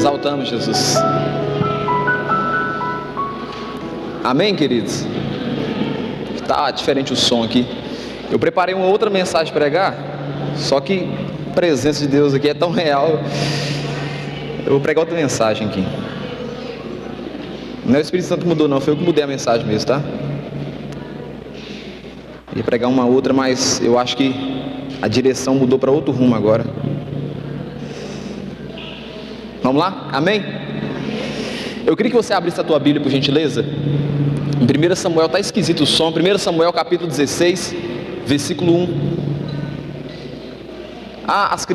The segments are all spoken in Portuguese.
exaltamos, Jesus. Amém, queridos? Tá diferente o som aqui. Eu preparei uma outra mensagem para pregar, só que a presença de Deus aqui é tão real. Eu vou pregar outra mensagem aqui. Não é o Espírito Santo que mudou, não, foi eu que mudei a mensagem mesmo, tá? Ia pregar uma outra, mas eu acho que a direção mudou para outro rumo agora. Vamos lá? Amém? Eu queria que você abrisse a tua Bíblia, por gentileza. Em 1 Samuel, está esquisito o som. 1 Samuel capítulo 16, versículo 1. As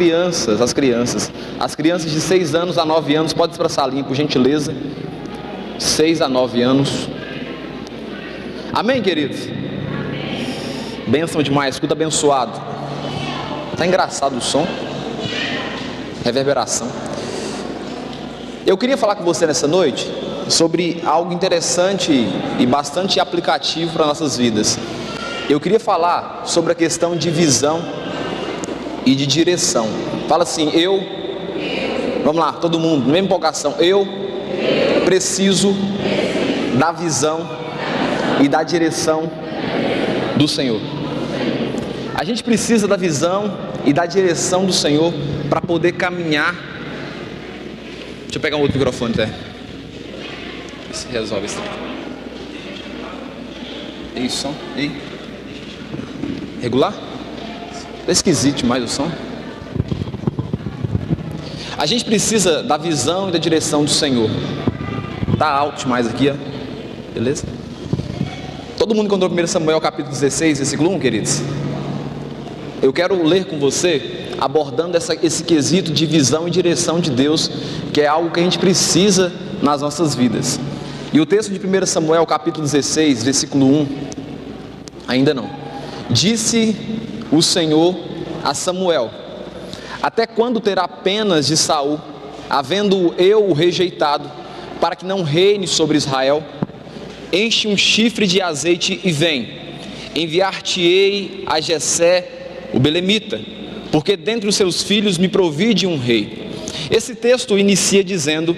crianças de 6 anos a 9 anos, pode ir para a salinha, por gentileza. 6 a 9 anos. Amém, queridos? Bênção demais, escuta abençoado. Está engraçado o som. Reverberação. Eu queria falar com você nessa noite sobre algo interessante e bastante aplicativo para nossas vidas. Eu queria falar sobre a questão de visão e de direção. Fala assim, vamos lá, todo mundo, na mesma empolgação, eu preciso da visão e da direção do Senhor. A gente precisa da visão e da direção do Senhor para poder caminhar. Deixa eu pegar um outro microfone até. Isso resolve isso. Ei, som. Ei. Regular? Tá esquisito demais o som. A gente precisa da visão e da direção do Senhor. Tá alto demais aqui, ó. Beleza? Todo mundo encontrou 1 Samuel capítulo 16, versículo 1, queridos? Eu quero ler com você, abordando esse quesito de visão e direção de Deus, que é algo que a gente precisa nas nossas vidas. E o texto de 1 Samuel capítulo 16, versículo 1, ainda não. Disse o Senhor a Samuel: até quando terá penas de Saul, havendo eu o rejeitado, para que não reine sobre Israel? Enche um chifre de azeite e vem. Enviar-te-ei a Jessé, o belemita, porque dentre os seus filhos me provide um rei. Esse texto inicia dizendo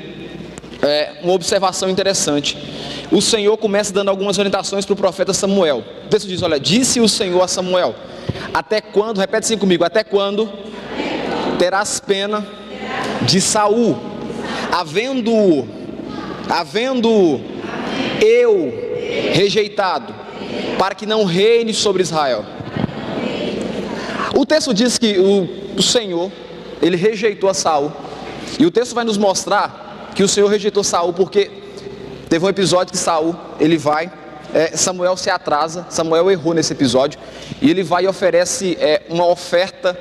uma observação interessante. O Senhor começa dando algumas orientações para o profeta Samuel. O texto diz, olha, disse o Senhor a Samuel: até quando, repete assim comigo, até quando terás pena de Saul, havendo eu rejeitado, para que não reine sobre Israel. O texto diz que o Senhor, ele rejeitou a Saul. E o texto vai nos mostrar que o Senhor rejeitou Saul porque teve um episódio que Saul, Samuel se atrasa. Samuel errou nesse episódio. E ele vai e oferece uma oferta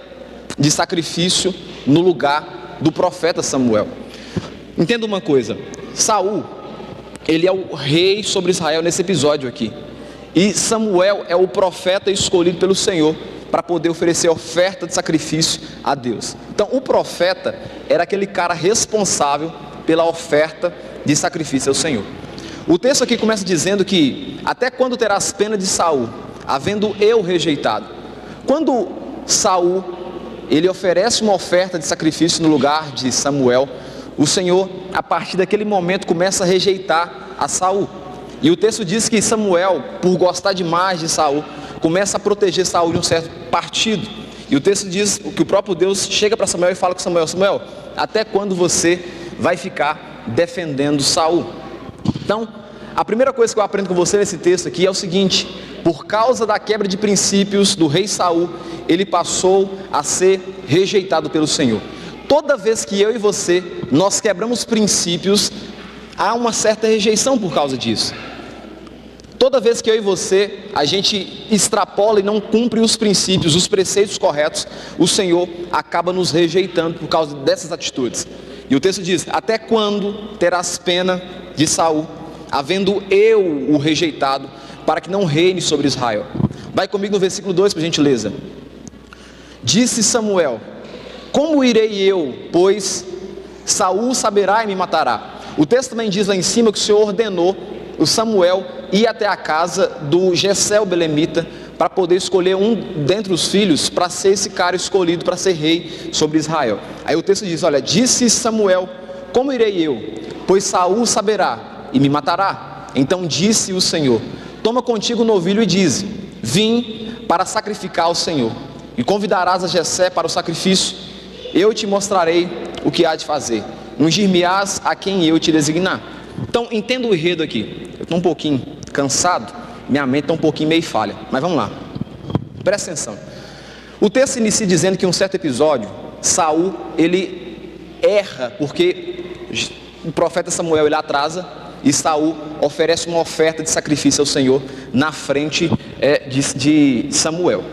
de sacrifício no lugar do profeta Samuel. Entenda uma coisa, Saul, ele é o rei sobre Israel nesse episódio aqui. E Samuel é o profeta escolhido pelo Senhor para poder oferecer oferta de sacrifício a Deus. Então o profeta era aquele cara responsável pela oferta de sacrifício ao Senhor. O texto aqui começa dizendo que até quando terás pena de Saul, havendo eu rejeitado. Quando Saul, ele oferece uma oferta de sacrifício no lugar de Samuel, o Senhor, a partir daquele momento, começa a rejeitar a Saul. E o texto diz que Samuel, por gostar demais de Saul, começa a proteger Saul de um certo partido. E o texto diz que o próprio Deus chega para Samuel e fala com Samuel: Samuel, até quando você vai ficar defendendo Saul? Então, a primeira coisa que eu aprendo com você nesse texto aqui é o seguinte: por causa da quebra de princípios do rei Saul, ele passou a ser rejeitado pelo Senhor. Toda vez que eu e você, nós quebramos princípios, há uma certa rejeição por causa disso. Toda vez que eu e você, a gente extrapola e não cumpre os princípios, os preceitos corretos, o Senhor acaba nos rejeitando por causa dessas atitudes. E o texto diz: até quando terás pena de Saul, havendo eu o rejeitado, para que não reine sobre Israel? Vai comigo no versículo 2, por gentileza. Disse Samuel: como irei eu, pois Saul saberá e me matará? O texto também diz lá em cima que o Senhor ordenou o Samuel ir até a casa do Jessé o belemita, para poder escolher um dentre os filhos, para ser esse cara escolhido para ser rei sobre Israel. Aí o texto diz, olha, disse Samuel, como irei eu? Pois Saul saberá e me matará. Então disse o Senhor: toma contigo o novilho e dize: vim para sacrificar ao Senhor. E convidarás a Jessé para o sacrifício. Eu te mostrarei o que há de fazer. Ungir-me-ás a quem eu te designar. Então entenda o enredo aqui. Eu estou um pouquinho cansado, minha mente está um pouquinho meio falha, mas vamos lá, presta atenção. O texto inicia dizendo que em um certo episódio, Saul, ele erra, porque o profeta Samuel, ele atrasa, e Saul oferece uma oferta de sacrifício ao Senhor, na frente de Samuel.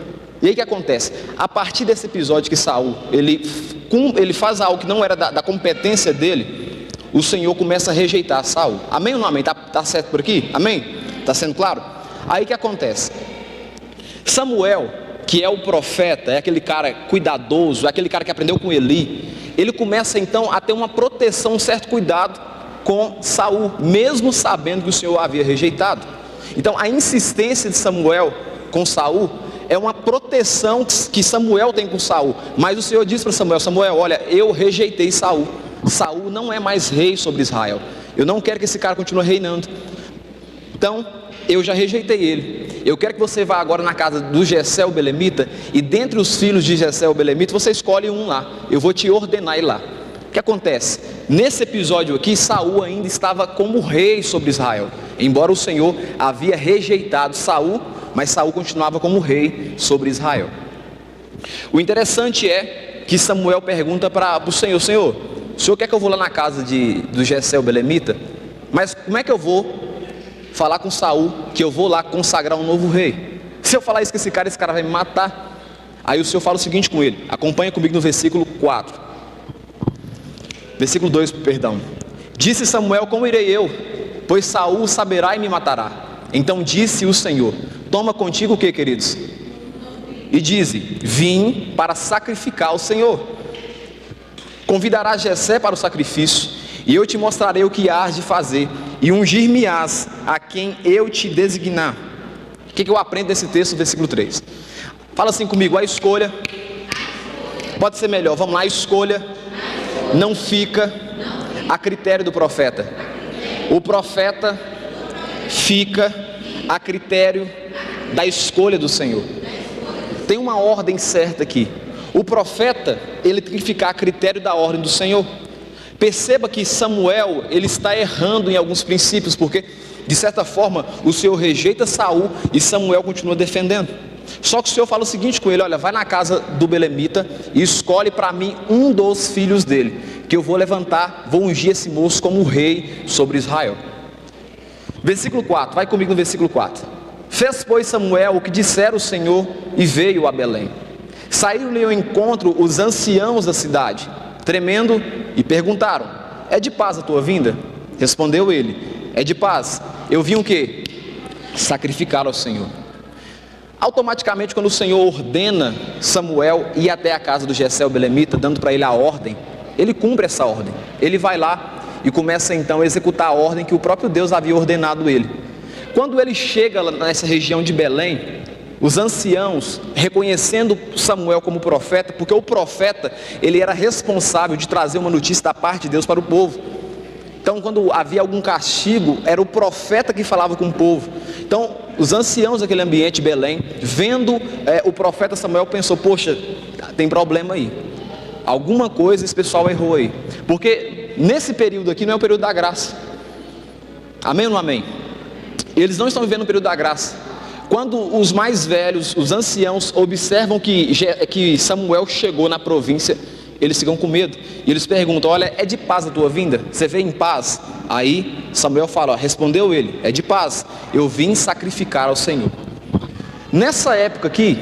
E aí o que acontece? A partir desse episódio que Saul, ele faz algo que não era da competência dele, o Senhor começa a rejeitar Saul. Amém ou não amém? Tá certo por aqui? Amém? Está sendo claro? Aí o que acontece? Samuel, que é o profeta, é aquele cara cuidadoso, é aquele cara que aprendeu com Eli, ele começa então a ter uma proteção, um certo cuidado com Saul, mesmo sabendo que o Senhor o havia rejeitado. Então a insistência de Samuel com Saul é uma proteção que Samuel tem com Saul. Mas o Senhor diz para Samuel: Samuel, olha, eu rejeitei Saul. Saul não é mais rei sobre Israel. Eu não quero que esse cara continue reinando. Então, eu já rejeitei ele. Eu quero que você vá agora na casa do Jessé o belemita, e dentre os filhos de Jessé o belemita, você escolhe um lá. Eu vou te ordenar ir lá. O que acontece? Nesse episódio aqui, Saul ainda estava como rei sobre Israel. Embora o Senhor havia rejeitado Saul, mas Saul continuava como rei sobre Israel. O interessante é que Samuel pergunta para o Senhor: Senhor, o Senhor quer que eu vou lá na casa do Jessé o belemita? Mas como é que eu vou falar com Saul que eu vou lá consagrar um novo rei? Se eu falar isso com esse cara vai me matar. Aí o Senhor fala o seguinte com ele, acompanha comigo no versículo 4, versículo 2, perdão. Disse Samuel: como irei eu? Pois Saul saberá e me matará. Então disse o Senhor: toma contigo o que, queridos? E dize: vim para sacrificar ao Senhor. Convidarás Jessé para o sacrifício, e eu te mostrarei o que hás de fazer, e ungir-me-ás a quem eu te designar. O que eu aprendo desse texto, versículo 3? Fala assim comigo: a escolha, pode ser melhor, vamos lá, a escolha não fica a critério do profeta. O profeta fica a critério da escolha do Senhor. Tem uma ordem certa aqui. O profeta, ele tem que ficar a critério da ordem do Senhor. Perceba que Samuel, ele está errando em alguns princípios, porque de certa forma o Senhor rejeita Saul e Samuel continua defendendo. Só que o Senhor fala o seguinte com ele: olha, vai na casa do belemita e escolhe para mim um dos filhos dele, que eu vou levantar, vou ungir esse moço como rei sobre Israel. Versículo 4, vai comigo no versículo 4. Fez, pois, Samuel o que dissera o Senhor e veio a Belém. Saíram-lhe ao encontro os anciãos da cidade, tremendo, e perguntaram: é de paz a tua vinda? Respondeu ele: é de paz. Eu vim o quê? Sacrificar ao Senhor. Automaticamente, quando o Senhor ordena Samuel ir até a casa do Jessé o belemita, dando para ele a ordem, ele cumpre essa ordem. Ele vai lá e começa então a executar a ordem que o próprio Deus havia ordenado ele. Quando ele chega nessa região de Belém, os anciãos, reconhecendo Samuel como profeta, porque o profeta, ele era responsável de trazer uma notícia da parte de Deus para o povo. Então, quando havia algum castigo, era o profeta que falava com o povo. Então, os anciãos daquele ambiente de Belém, vendo o profeta Samuel, pensou: poxa, tem problema aí. Alguma coisa esse pessoal errou aí. Porque nesse período aqui não é o período da graça. Amém ou não amém? Eles não estão vivendo o período da graça. Quando os mais velhos, os anciãos, observam que Samuel chegou na província, eles ficam com medo. E eles perguntam: olha, é de paz a tua vinda? Você veio em paz? Aí Samuel fala: ó, respondeu ele: é de paz, eu vim sacrificar ao Senhor. Nessa época aqui,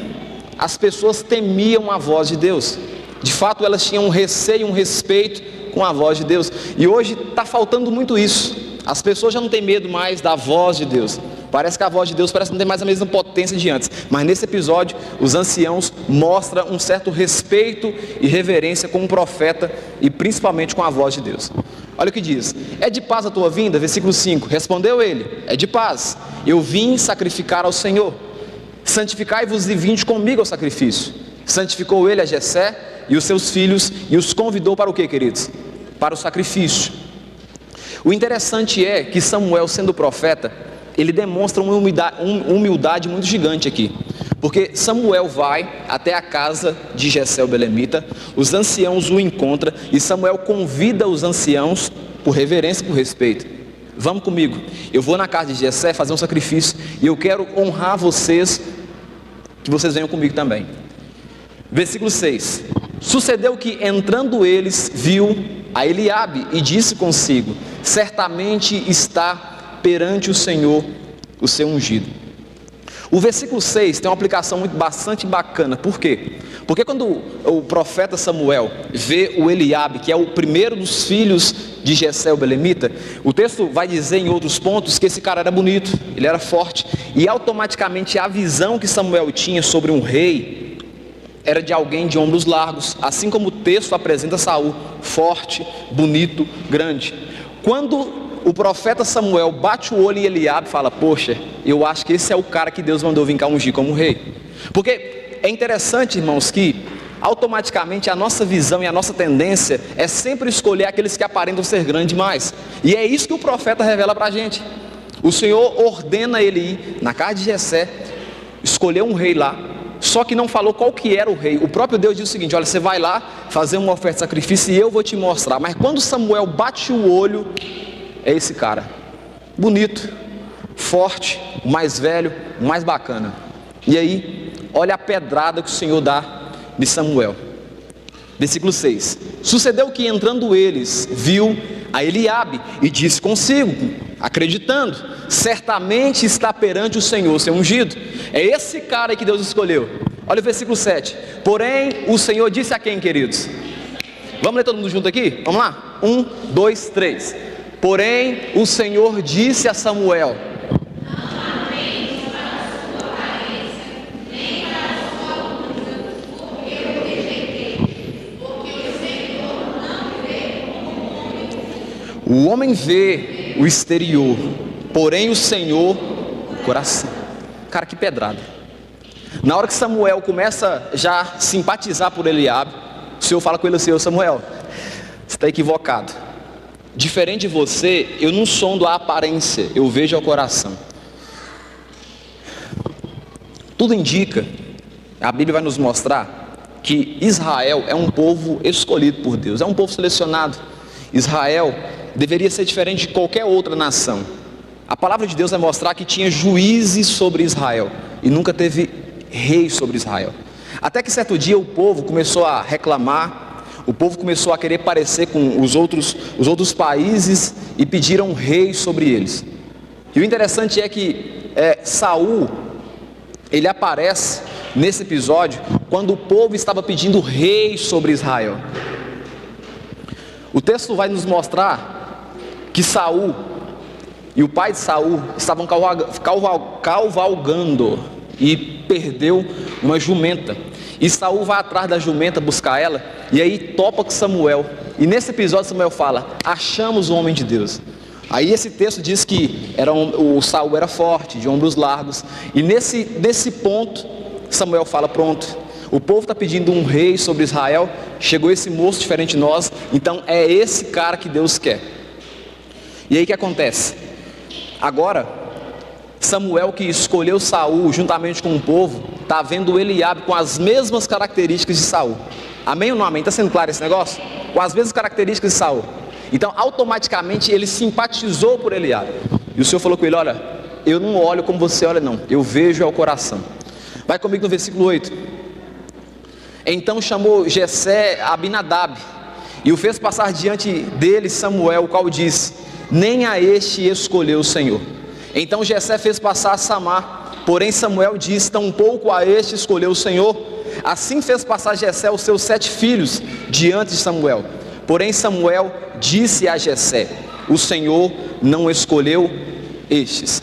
as pessoas temiam a voz de Deus. De fato, elas tinham um receio, um respeito com a voz de Deus. E hoje está faltando muito isso. As pessoas já não têm medo mais da voz de Deus. Parece que a voz de Deus parece não ter mais a mesma potência de antes. Mas nesse episódio, os anciãos mostram um certo respeito e reverência com o profeta e principalmente com a voz de Deus. Olha o que diz: é de paz a tua vinda? Versículo 5, respondeu ele: é de paz, eu vim sacrificar ao Senhor. Santificai-vos e vinde comigo ao sacrifício. Santificou ele a Jessé e os seus filhos e os convidou para o que, queridos? para o sacrifício. O interessante é que Samuel, sendo profeta, ele demonstra uma humildade muito gigante aqui, porque Samuel vai até a casa de Jessé o belemita, os anciãos o encontram e Samuel convida os anciãos, por reverência e por respeito: vamos comigo, eu vou na casa de Jessé fazer um sacrifício e eu quero honrar vocês, que vocês venham comigo também. Versículo 6: sucedeu que, entrando eles, viu a Eliabe e disse consigo: certamente está perante o Senhor o seu ungido. O versículo 6 tem uma aplicação bastante bacana. Por quê? Porque quando o profeta Samuel vê o Eliabe, que é o primeiro dos filhos de Jessé o belemita, o texto vai dizer em outros pontos que esse cara era bonito, ele era forte, e automaticamente a visão que Samuel tinha sobre um rei era de alguém de ombros largos, assim como o texto apresenta Saul, forte, bonito, grande. Quando o profeta Samuel bate o olho em Eliabe e fala: poxa, eu acho que esse é o cara que Deus mandou vir cá ungir como rei. Porque é interessante, irmãos, que automaticamente a nossa visão e a nossa tendência é sempre escolher aqueles que aparentam ser grandes demais. E é isso que o profeta revela para a gente. O Senhor ordena ele ir na casa de Jessé, escolher um rei lá, só que não falou qual que era o rei. O próprio Deus diz o seguinte: olha, você vai lá fazer uma oferta de sacrifício e eu vou te mostrar. Mas quando Samuel bate o olho, é esse cara, bonito, forte, o mais velho, o mais bacana. E aí, olha a pedrada que o Senhor dá de Samuel. Versículo 6: sucedeu que, entrando eles, viu a Eliabe e disse consigo, acreditando: certamente está perante o Senhor seu ungido. É esse cara aí que Deus escolheu. Olha o versículo 7: porém o Senhor disse a quem, queridos? Vamos ler todo mundo junto aqui? Vamos lá? 1, 2, 3. Porém o Senhor disse a Samuel: o homem vê o exterior, porém o Senhor o coração. Cara, que pedrada. Na hora que Samuel começa já a simpatizar por Eliabe, o Senhor fala com ele assim: ô Samuel, você está equivocado. Diferente de você, eu não sondo a aparência, eu vejo ao coração. Tudo indica, a Bíblia vai nos mostrar, que Israel é um povo escolhido por Deus, é um povo selecionado. Israel deveria ser diferente de qualquer outra nação. A palavra de Deus vai mostrar que tinha juízes sobre Israel e nunca teve rei sobre Israel. Até que certo dia o povo começou a reclamar, o povo começou a querer parecer com os outros países e pediram rei sobre eles. E o interessante é que Saul, ele aparece nesse episódio quando o povo estava pedindo rei sobre Israel. O texto vai nos mostrar que Saul e o pai de Saul estavam cavalgando e perdeu uma jumenta. E Saul vai atrás da jumenta buscar ela, e aí topa com Samuel. E nesse episódio Samuel fala: achamos o homem de Deus. Aí esse texto diz que o Saul era forte, de ombros largos. E nesse ponto Samuel fala: pronto, o povo está pedindo um rei sobre Israel, chegou esse moço diferente de nós, então é esse cara que Deus quer. E aí o que acontece? Agora Samuel, que escolheu Saul juntamente com o povo, está vendo Eliabe com as mesmas características de Saul. Amém ou não amém? Está sendo claro esse negócio? Com as mesmas características de Saul. Então automaticamente ele simpatizou por Eliabe. E o Senhor falou com ele: olha, eu não olho como você olha não, eu vejo ao coração. Vai comigo no versículo 8. Então chamou Jessé a Abinadab e o fez passar diante dele Samuel, o qual disse: nem a este escolheu o Senhor. Então Jessé fez passar a Samar, porém Samuel disse: tampouco a este escolheu o Senhor. Assim fez passar Jessé os seus 7 filhos diante de Samuel. Porém Samuel disse a Jessé: o Senhor não escolheu estes.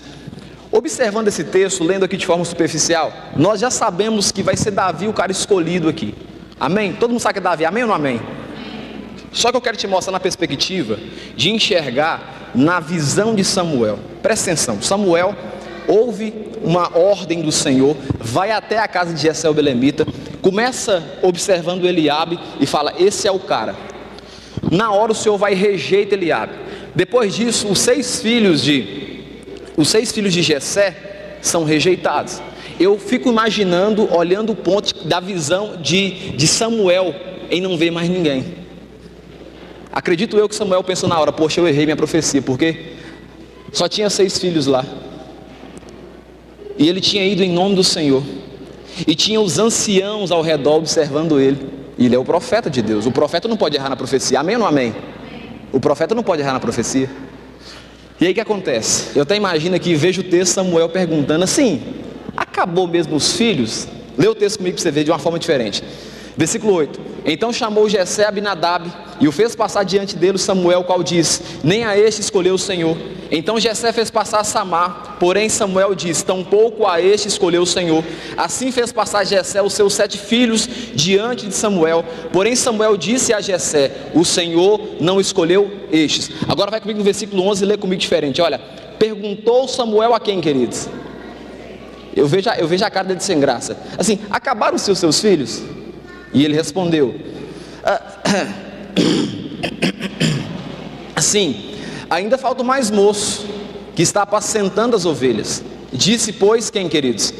Observando esse texto, lendo aqui de forma superficial, nós já sabemos que vai ser Davi o cara escolhido aqui. Amém? Todo mundo sabe que é Davi, amém ou não amém? Só que eu quero te mostrar na perspectiva de enxergar na visão de Samuel. Presta atenção, Samuel ouve uma ordem do Senhor, vai até a casa de Jessé o belemita, começa observando Eliabe e fala: esse é o cara. Na hora o Senhor vai e rejeita Eliabe. Depois disso, os seis filhos de Jessé são rejeitados. Eu fico imaginando, olhando o ponto da visão de Samuel em não ver mais ninguém. Acredito eu que Samuel pensou na hora: poxa, eu errei minha profecia, porque só tinha 6 filhos lá, e ele tinha ido em nome do Senhor, e tinha os anciãos ao redor observando ele, e ele é o profeta de Deus. O profeta não pode errar na profecia, amém ou não amém? O profeta não pode errar na profecia. E aí o que acontece? Eu até imagino aqui, vejo o texto, Samuel perguntando assim: acabou mesmo os filhos? Lê o texto comigo para você ver de uma forma diferente. Versículo 8: então chamou Jessé Abinadab e o fez passar diante dele Samuel, qual disse: nem a este escolheu o Senhor. Então Jessé fez passar Samar, porém Samuel disse: tampouco a este escolheu o Senhor. Assim fez passar Jessé os seus 7 filhos diante de Samuel, porém Samuel disse a Jessé: o Senhor não escolheu estes. Agora vai comigo no versículo 11 e lê comigo diferente. Olha: perguntou Samuel a quem, queridos? Eu vejo a cara dele sem graça. Assim: acabaram-se os seus filhos? E ele respondeu: assim, ainda falta mais moço, que está apacentando as ovelhas. Disse, pois, quem, queridos?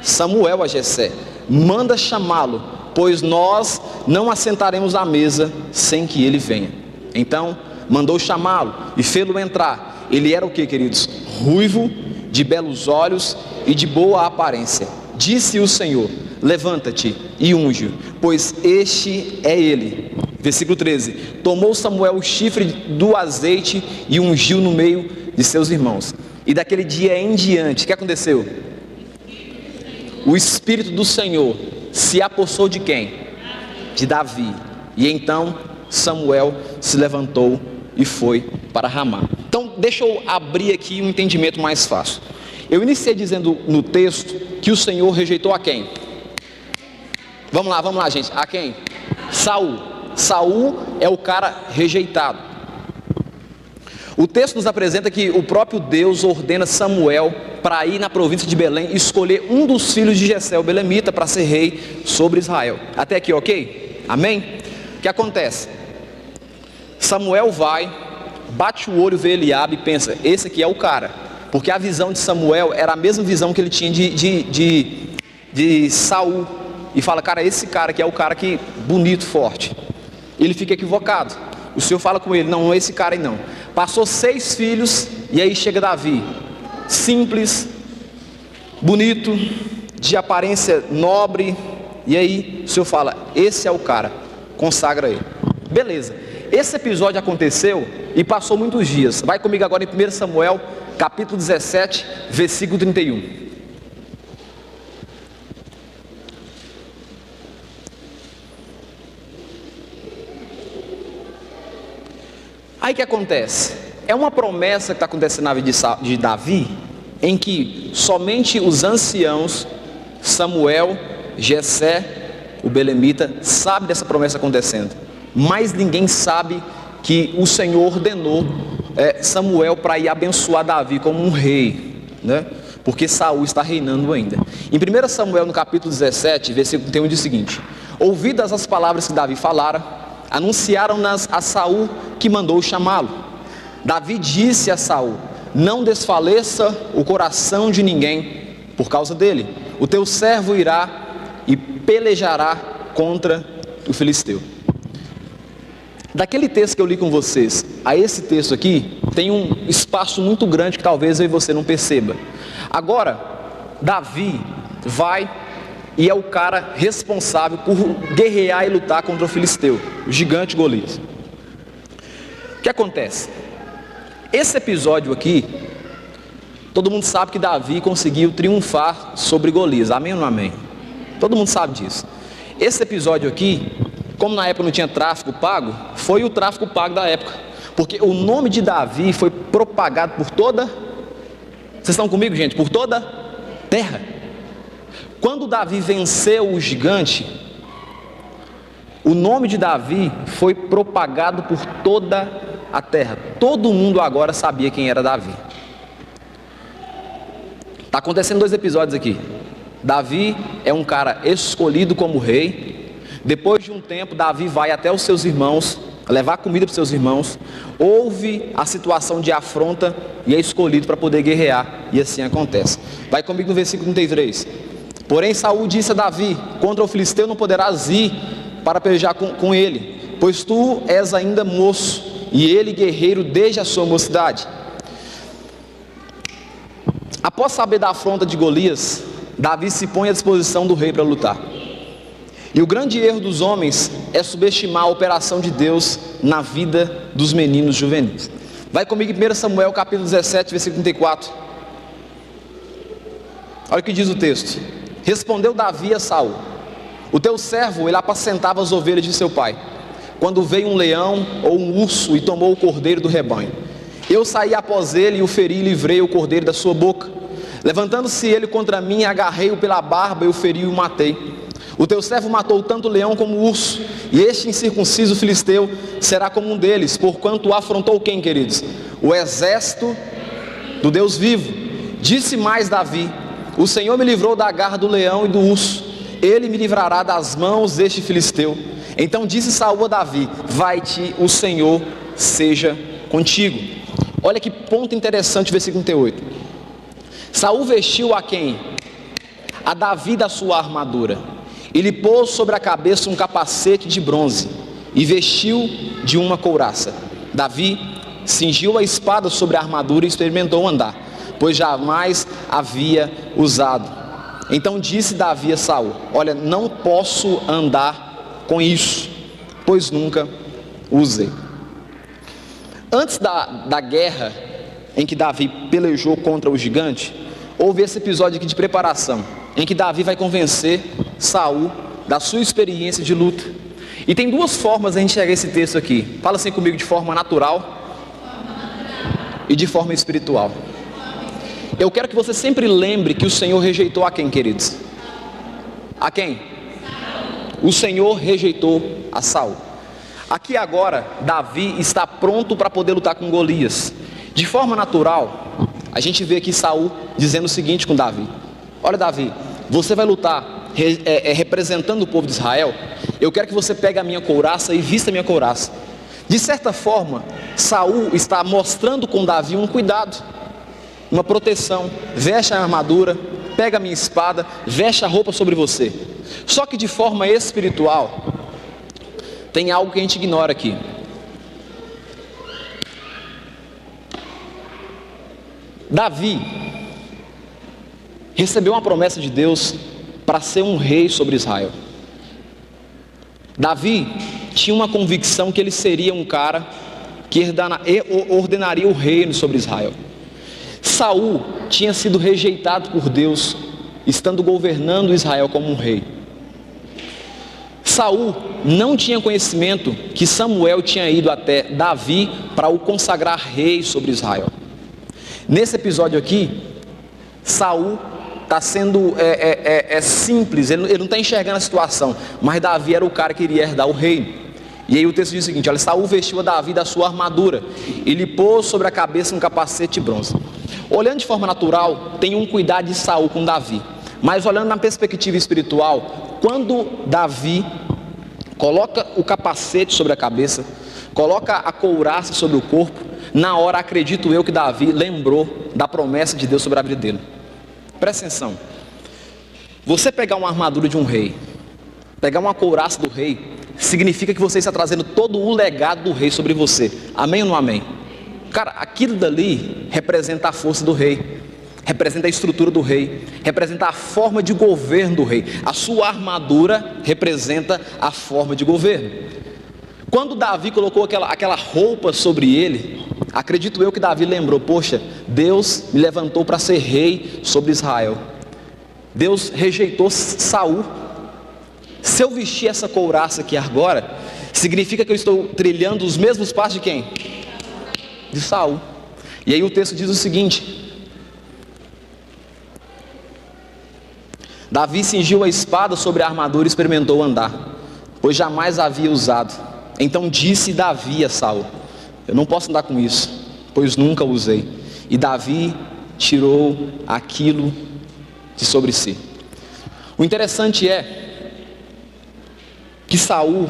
Samuel a Jessé: manda chamá-lo, pois nós não assentaremos à mesa sem que ele venha. Então mandou chamá-lo e fê-lo entrar. Ele era o que, queridos? Ruivo, de belos olhos e de boa aparência. Disse o Senhor: levanta-te e unge-o, pois este é ele. Versículo 13: tomou Samuel o chifre do azeite e ungiu no meio de seus irmãos. E daquele dia em diante, o que aconteceu? O Espírito do Senhor se apossou de quem? De Davi. E então Samuel se levantou e foi para Ramá. Então deixa eu abrir aqui um entendimento mais fácil. Eu iniciei dizendo no texto que o Senhor rejeitou a quem? Vamos lá, gente. A quem? Saul. Saul é o cara rejeitado. O texto nos apresenta que o próprio Deus ordena Samuel para ir na província de Belém e escolher um dos filhos de Jessé, o belemita, para ser rei sobre Israel. Até aqui, ok? Amém? O que acontece? Samuel vai, bate o olho, vê Eliabe e pensa: esse aqui é o cara. Porque a visão de Samuel era a mesma visão que ele tinha de Saul. E fala: cara, esse cara aqui é o cara que bonito, forte. Ele fica equivocado. O Senhor fala com ele: não é esse cara aí não. Passou 6 filhos e aí chega Davi, simples, bonito, de aparência nobre. E aí o Senhor fala: esse é o cara, consagra ele. Beleza, esse episódio aconteceu e passou muitos dias. Vai comigo agora em 1 Samuel capítulo 17, versículo 31. Aí o que acontece? É uma promessa que está acontecendo na vida de Davi, em que somente os anciãos, Samuel, Jessé, o belemita, sabe dessa promessa acontecendo. Mas ninguém sabe que o Senhor ordenou Samuel para ir abençoar Davi como um rei, né? Porque Saul está reinando ainda. Em 1 Samuel no capítulo 17, versículo 31 diz o seguinte: ouvidas as palavras que Davi falara, anunciaram-nas a Saul, que mandou chamá-lo. Davi disse a Saul: não desfaleça o coração de ninguém por causa dele. O teu servo irá e pelejará contra o filisteu. Daquele texto que eu li com vocês a esse texto aqui, tem um espaço muito grande que talvez eu e você não perceba. Agora, Davi vai e é o cara responsável por guerrear e lutar contra o filisteu, o gigante Golias. O que acontece? Esse episódio aqui, todo mundo sabe que Davi conseguiu triunfar sobre Golias, amém ou não amém? Todo mundo sabe disso. Esse episódio aqui, como na época não tinha tráfico pago, foi o tráfico pago da época, porque o nome de Davi foi propagado por toda, vocês estão comigo, gente? Por toda terra. Quando Davi venceu o gigante, o nome de Davi foi propagado por toda a terra. Todo mundo agora sabia quem era Davi. Está acontecendo 2 episódios aqui. Davi é um cara escolhido como rei. Depois de um tempo, Davi vai até os seus irmãos levar comida para os seus irmãos, ouve a situação de afronta e é escolhido para poder guerrear, e assim acontece. Vai comigo no versículo 33. Porém Saul disse a Davi: contra o filisteu não poderás ir para pelejar com ele, pois tu és ainda moço, e ele guerreiro desde a sua mocidade. Após saber da afronta de Golias, Davi se põe à disposição do rei para lutar. E o grande erro dos homens é subestimar a operação de Deus na vida dos meninos juvenis. Vai comigo em 1 Samuel capítulo 17, versículo 34. Olha o que diz o texto. Respondeu Davi a Saul: o teu servo, ele apacentava as ovelhas de seu pai, quando veio um leão ou um urso e tomou o cordeiro do rebanho. Eu saí após ele e o feri e livrei o cordeiro da sua boca. Levantando-se ele contra mim, agarrei-o pela barba e o feri e o matei. O teu servo matou tanto o leão como o urso, e este incircunciso filisteu será como um deles, porquanto afrontou quem, queridos? O exército do Deus vivo. Disse mais Davi: o Senhor me livrou da garra do leão e do urso, ele me livrará das mãos deste filisteu. Então disse Saul a Davi: vai-te, o Senhor seja contigo. Olha que ponto interessante o versículo 38. Saul vestiu a quem? A Davi da sua armadura. Ele pôs sobre a cabeça um capacete de bronze e vestiu de uma couraça. Davi cingiu a espada sobre a armadura e experimentou andar, pois jamais havia usado. Então disse Davi a Saul: olha, não posso andar com isso, pois nunca usei. Antes da guerra em que Davi pelejou contra o gigante, houve esse episódio aqui de preparação, em que Davi vai convencer Saul da sua experiência de luta. E tem duas formas de a gente enxergar esse texto aqui. Fala assim comigo: de forma natural e de forma espiritual. Eu quero que você sempre lembre que o Senhor rejeitou a quem, queridos? A quem? O Senhor rejeitou a Saul. Aqui agora, Davi está pronto para poder lutar com Golias. De forma natural, a gente vê aqui Saul dizendo o seguinte com Davi: olha, Davi, você vai lutar representando o povo de Israel. Eu quero que você pegue a minha couraça e vista a minha couraça. De certa forma, Saul está mostrando com Davi um cuidado, uma proteção. Veste a armadura, pega a minha espada, veste a roupa sobre você. Só que de forma espiritual, tem algo que a gente ignora aqui. Davi recebeu uma promessa de Deus para ser um rei sobre Israel. Davi tinha uma convicção que ele seria um cara que ordenaria o reino sobre Israel. Saul tinha sido rejeitado por Deus, estando governando Israel como um rei. Saul não tinha conhecimento que Samuel tinha ido até Davi para o consagrar rei sobre Israel. Nesse episódio aqui, Saul está sendo simples, ele não está enxergando a situação, mas Davi era o cara que iria herdar o reino. E aí o texto diz o seguinte: olha, Saul vestiu a Davi da sua armadura e lhe pôs sobre a cabeça um capacete de bronze. Olhando de forma natural, tem um cuidado de Saul com Davi, mas olhando na perspectiva espiritual, quando Davi coloca o capacete sobre a cabeça, coloca a couraça sobre o corpo, na hora acredito eu que Davi lembrou da promessa de Deus sobre a vida dele. Presta atenção, você pegar uma armadura de um rei, pegar uma couraça do rei, significa que você está trazendo todo o legado do rei sobre você. Amém ou não amém? Cara, aquilo dali representa a força do rei, representa a estrutura do rei, representa a forma de governo do rei. A sua armadura representa a forma de governo. Quando Davi colocou aquela roupa sobre ele, acredito eu que Davi lembrou: poxa, Deus me levantou para ser rei sobre Israel. Deus rejeitou Saul. Se eu vestir essa couraça aqui agora, significa que eu estou trilhando os mesmos passos de quem? De Saul. E aí o texto diz o seguinte: Davi cingiu a espada sobre a armadura e experimentou andar, pois jamais havia usado. Então disse Davi a Saul: eu não posso andar com isso, pois nunca usei. E Davi tirou aquilo de sobre si. O interessante é que Saul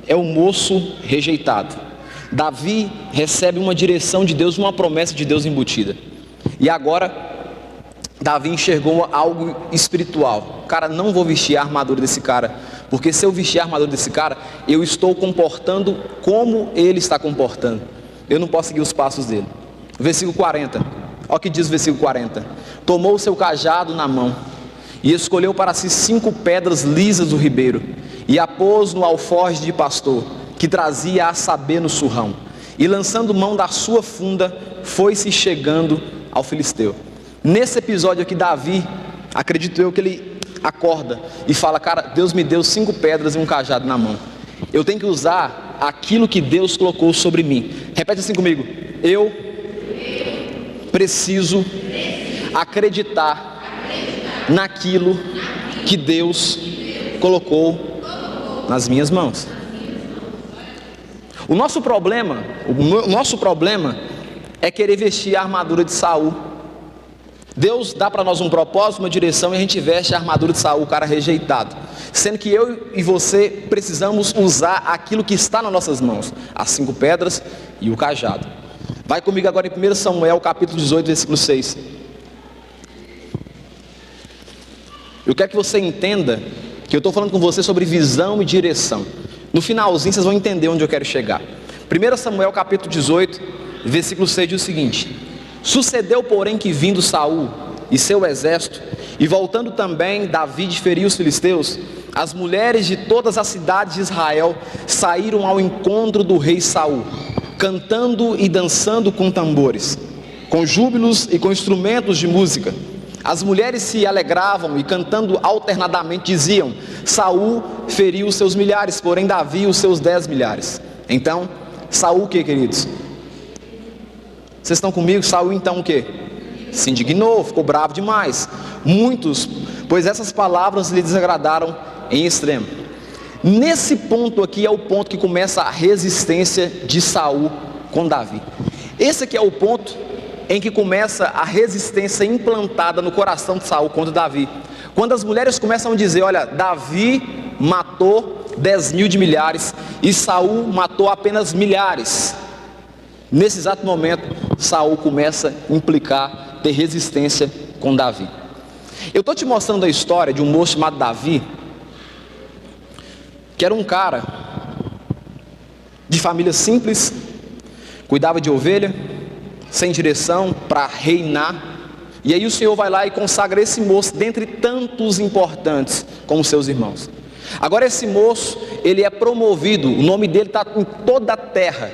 é o moço rejeitado. Davi recebe uma direção de Deus, uma promessa de Deus embutida. E agora, Davi enxergou algo espiritual. Cara, não vou vestir a armadura desse cara, porque se eu vestir a armadura desse cara, eu estou comportando como ele está comportando. Eu não posso seguir os passos dele. Versículo 40, olha o que diz o versículo 40. Tomou o seu cajado na mão e escolheu para si 5 pedras lisas do ribeiro e a pôs no alforje de pastor, que trazia a saber no surrão, e lançando mão da sua funda, foi-se chegando ao filisteu. Nesse episódio aqui, Davi, acredito eu que ele acorda e fala: cara, Deus me deu 5 pedras e um cajado na mão, eu tenho que usar aquilo que Deus colocou sobre mim. Repete assim comigo: eu preciso acreditar naquilo que Deus colocou nas minhas mãos. O nosso problema é querer vestir a armadura de Saul. Deus dá para nós um propósito, uma direção, e a gente veste a armadura de Saul, o cara rejeitado. Sendo que eu e você precisamos usar aquilo que está nas nossas mãos, as 5 pedras e o cajado. Vai comigo agora em 1 Samuel capítulo 18, versículo 6. Eu quero que você entenda que eu estou falando com você sobre visão e direção. No finalzinho vocês vão entender onde eu quero chegar. 1 Samuel capítulo 18, versículo 6 diz o seguinte: sucedeu, porém, que vindo Saul e seu exército, e voltando também Davi de ferir os filisteus, as mulheres de todas as cidades de Israel saíram ao encontro do rei Saul, cantando e dançando com tambores, com júbilos e com instrumentos de música. As mulheres se alegravam e cantando alternadamente diziam: Saul feriu os seus milhares, porém Davi os seus 10 milhares. Então, Saul o que, queridos? Vocês estão comigo? Saul então o que? Se indignou, ficou bravo demais. Muitos, pois essas palavras lhe desagradaram em extremo. Nesse ponto aqui é o ponto que começa a resistência de Saul com Davi. Esse aqui é o ponto em que começa a resistência implantada no coração de Saul contra Davi. Quando as mulheres começam a dizer: olha, Davi matou 10.000 de milhares e Saul matou apenas milhares. Nesse exato momento, Saul começa a implicar, ter resistência com Davi. Eu estou te mostrando a história de um moço chamado Davi, que era um cara de família simples, cuidava de ovelha, sem direção para reinar. E aí o Senhor vai lá e consagra esse moço dentre tantos importantes como seus irmãos. Agora esse moço, ele é promovido, o nome dele está em toda a terra,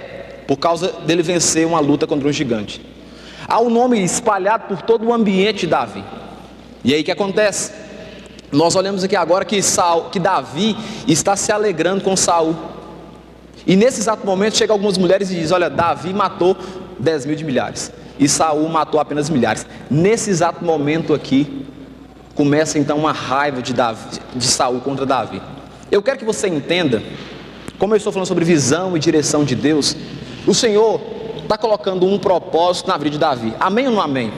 por causa dele vencer uma luta contra um gigante. Há um nome espalhado por todo o ambiente de Davi. E aí o que acontece? Nós olhamos aqui agora que Davi está se alegrando com Saul. E nesse exato momento chega algumas mulheres e diz: olha, Davi matou 10.000 de milhares e Saul matou apenas milhares. Nesse exato momento aqui começa então uma raiva de Saul contra Davi. Eu quero que você entenda, como eu estou falando sobre visão e direção de Deus, o Senhor está colocando um propósito na vida de Davi. Amém ou não amém?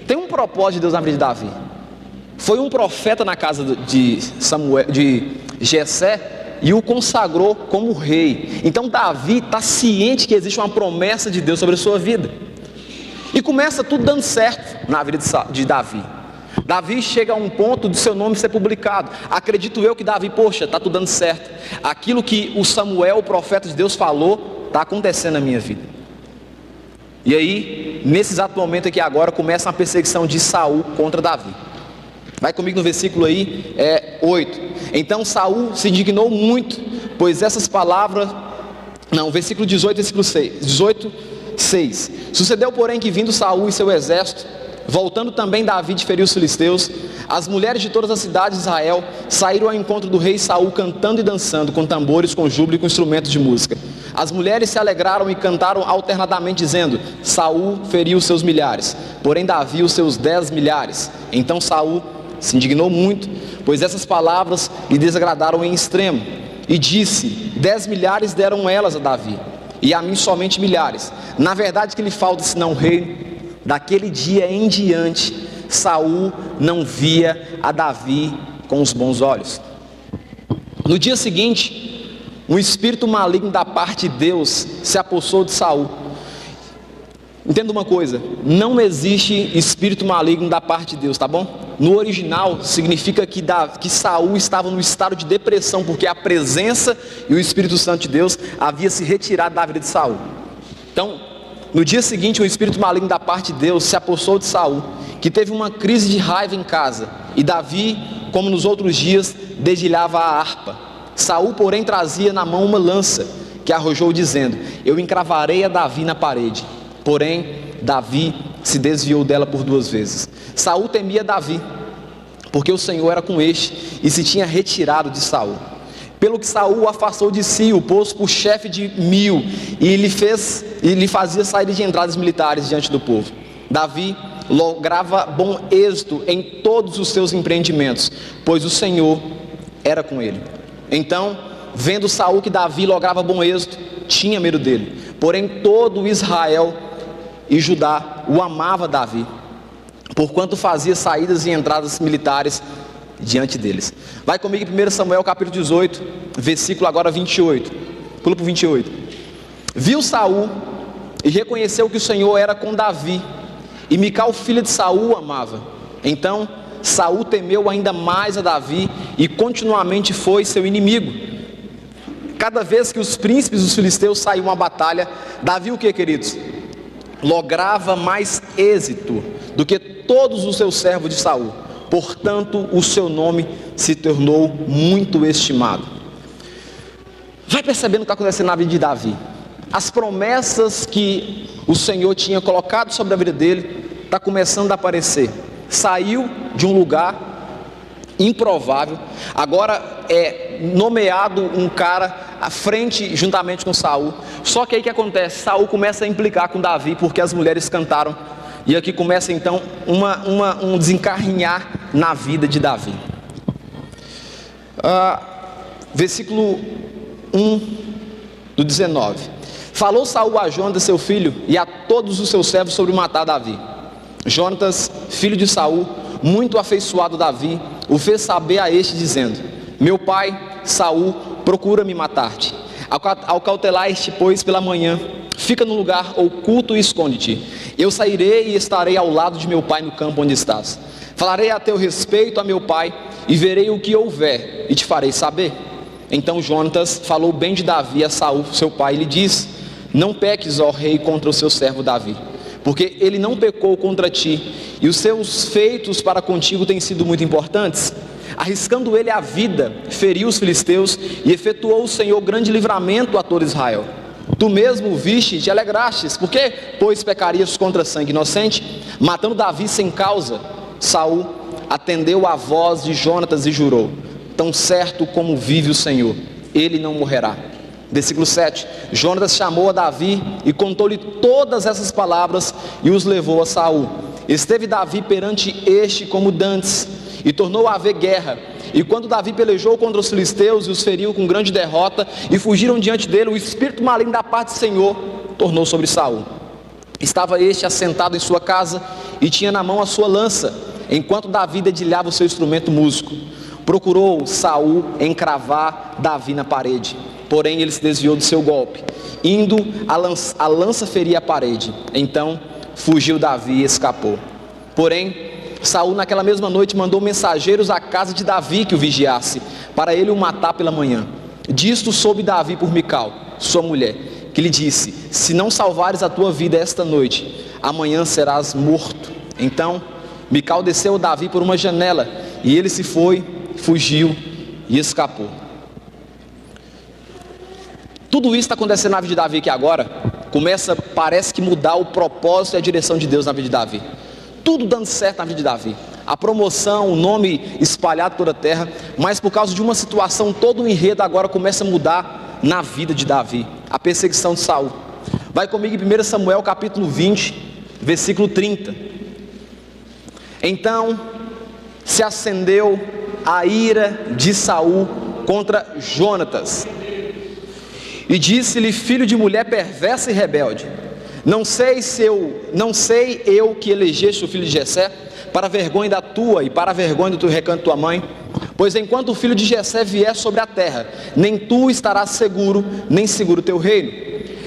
Tem um propósito de Deus na vida de Davi. Foi um profeta na casa de Jessé e o consagrou como rei. Então Davi está ciente que existe uma promessa de Deus sobre a sua vida. E começa tudo dando certo na vida de Davi. Davi chega a um ponto de seu nome ser publicado. Acredito eu que Davi, poxa, está tudo dando certo. Aquilo que o Samuel, o profeta de Deus, falou, está acontecendo na minha vida. E aí, nesse exato momento aqui agora, começa uma perseguição de Saul contra Davi. Vai comigo no versículo aí, 8. Então Saul se indignou muito, pois essas palavras... Não, versículo 18, versículo 6. 18, 6. Sucedeu, porém, que vindo Saul e seu exército, voltando também Davi de ferir os filisteus, as mulheres de todas as cidades de Israel saíram ao encontro do rei Saul, cantando e dançando, com tambores, com júbilo e com instrumentos de música. As mulheres se alegraram e cantaram alternadamente, dizendo: Saul feriu os seus milhares, porém Davi os seus 10 milhares. Então Saul se indignou muito, pois essas palavras lhe desagradaram em extremo, e disse: 10 milhares deram elas a Davi, e a mim somente milhares. Na verdade que lhe falta senão o reino. Daquele dia em diante, Saul não via a Davi com os bons olhos. No dia seguinte, um espírito maligno da parte de Deus se apossou de Saul. Entenda uma coisa, não existe espírito maligno da parte de Deus, tá bom? No original significa que Saul estava num estado de depressão, porque a presença e o Espírito Santo de Deus havia se retirado da vida de Saul. Então, no dia seguinte, um espírito maligno da parte de Deus se apossou de Saul, que teve uma crise de raiva em casa, e Davi, como nos outros dias, dedilhava a harpa. Saul, porém, trazia na mão uma lança, que arrojou dizendo: eu encravarei a Davi na parede. Porém, Davi se desviou dela por 2 vezes. Saul temia Davi, porque o Senhor era com este, e se tinha retirado de Saul. Pelo que Saul o afastou de si, o pôs por chefe de 1000, e lhe fazia saídas de entradas militares diante do povo. Davi lograva bom êxito em todos os seus empreendimentos, pois o Senhor era com ele. Então, vendo Saul que Davi lograva bom êxito, tinha medo dele. Porém, todo Israel e Judá o amava Davi, porquanto fazia saídas e entradas militares diante deles. Vai comigo em 1 Samuel capítulo 18, versículo agora 28. Pula para o 28. Viu Saul e reconheceu que o Senhor era com Davi, e Mical, filha de Saul, o amava. Então Saul temeu ainda mais a Davi, e continuamente foi seu inimigo. Cada vez que os príncipes dos filisteus saíam à batalha, Davi, o que, queridos? Lograva mais êxito do que todos os seus servos de Saul. Portanto, o seu nome se tornou muito estimado. Vai percebendo o que está acontecendo na vida de Davi. As promessas que o Senhor tinha colocado sobre a vida dele está começando a aparecer. Saiu de um lugar improvável, agora é nomeado um cara à frente juntamente com Saul. Só que aí o que acontece? Saul começa a implicar com Davi, porque as mulheres cantaram, e aqui começa então um desencarrinhar na vida de Davi. Versículo 1 do 19. Falou Saul a Jonatas seu filho e a todos os seus servos sobre matar Davi. Jonatas, filho de Saul, muito afeiçoado a Davi, o fez saber a este, dizendo: meu pai Saul procura me matar-te. Ao cautelar-te, pois, pela manhã, fica no lugar oculto e esconde-te. Eu sairei e estarei ao lado de meu pai no campo onde estás. Falarei a teu respeito a meu pai, e verei o que houver, e te farei saber. Então Jonatas falou bem de Davi a Saul, seu pai, e lhe disse: não peques, ó rei, contra o seu servo Davi, porque ele não pecou contra ti, e os seus feitos para contigo têm sido muito importantes. Arriscando ele a vida, feriu os filisteus, e efetuou o Senhor grande livramento a todo Israel. Tu mesmo o viste e te alegrastes, porque, pois, pecarias contra sangue inocente, matando Davi sem causa? Saul atendeu à voz de Jonatas e jurou: tão certo como vive o Senhor, ele não morrerá. Versículo 7. Jonatas chamou a Davi e contou-lhe todas essas palavras, e os levou a Saul. Esteve Davi perante este como dantes, e tornou a haver guerra. E quando Davi pelejou contra os filisteus e os feriu com grande derrota, e fugiram diante dele, o espírito maligno da parte do Senhor tornou sobre Saul. Estava este assentado em sua casa, e tinha na mão a sua lança, enquanto Davi dedilhava o seu instrumento músico. Procurou Saul encravar Davi na parede, porém ele se desviou do seu golpe. Indo, a lança feria a parede. Então fugiu Davi e escapou. Porém Saul naquela mesma noite mandou mensageiros à casa de Davi que o vigiasse, para ele o matar pela manhã. Disto soube Davi por Mical, sua mulher, que lhe disse: se não salvares a tua vida esta noite, amanhã serás morto. Então Mical desceu Davi por uma janela, e ele se foi, fugiu e escapou. Tudo isso está acontecendo na vida de Davi aqui agora. Parece que mudar o propósito e a direção de Deus na vida de Davi. Tudo dando certo na vida de Davi. A promoção, o nome espalhado por toda a terra. Mas por causa de uma situação, todo o enredo agora começa a mudar na vida de Davi. A perseguição de Saul. Vai comigo em 1 Samuel capítulo 20, versículo 30. Então se acendeu a ira de Saul contra Jonatas, e disse-lhe: filho de mulher perversa e rebelde, não sei eu que elegeste o filho de Jessé, para a vergonha da tua e para a vergonha do teu recanto tua mãe? Pois enquanto o filho de Jessé vier sobre a terra, nem tu estarás seguro, nem seguro o teu reino.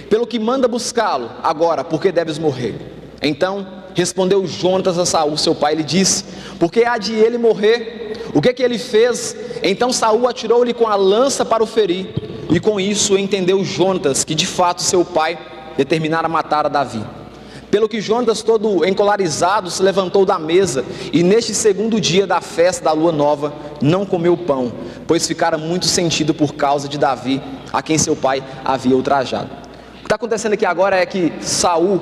Pelo que manda buscá-lo agora, porque deves morrer. Então respondeu Jonatas a Saul, seu pai, e lhe disse: porque há de ele morrer? O que ele fez? Então Saul atirou-lhe com a lança para o ferir, e com isso entendeu Jonatas que de fato seu pai determinara matar a Davi. Pelo que Jonatas, todo encolarizado, se levantou da mesa, e neste segundo dia da festa da lua nova não comeu pão, pois ficara muito sentido por causa de Davi, a quem seu pai havia ultrajado. O que está acontecendo aqui agora é que Saul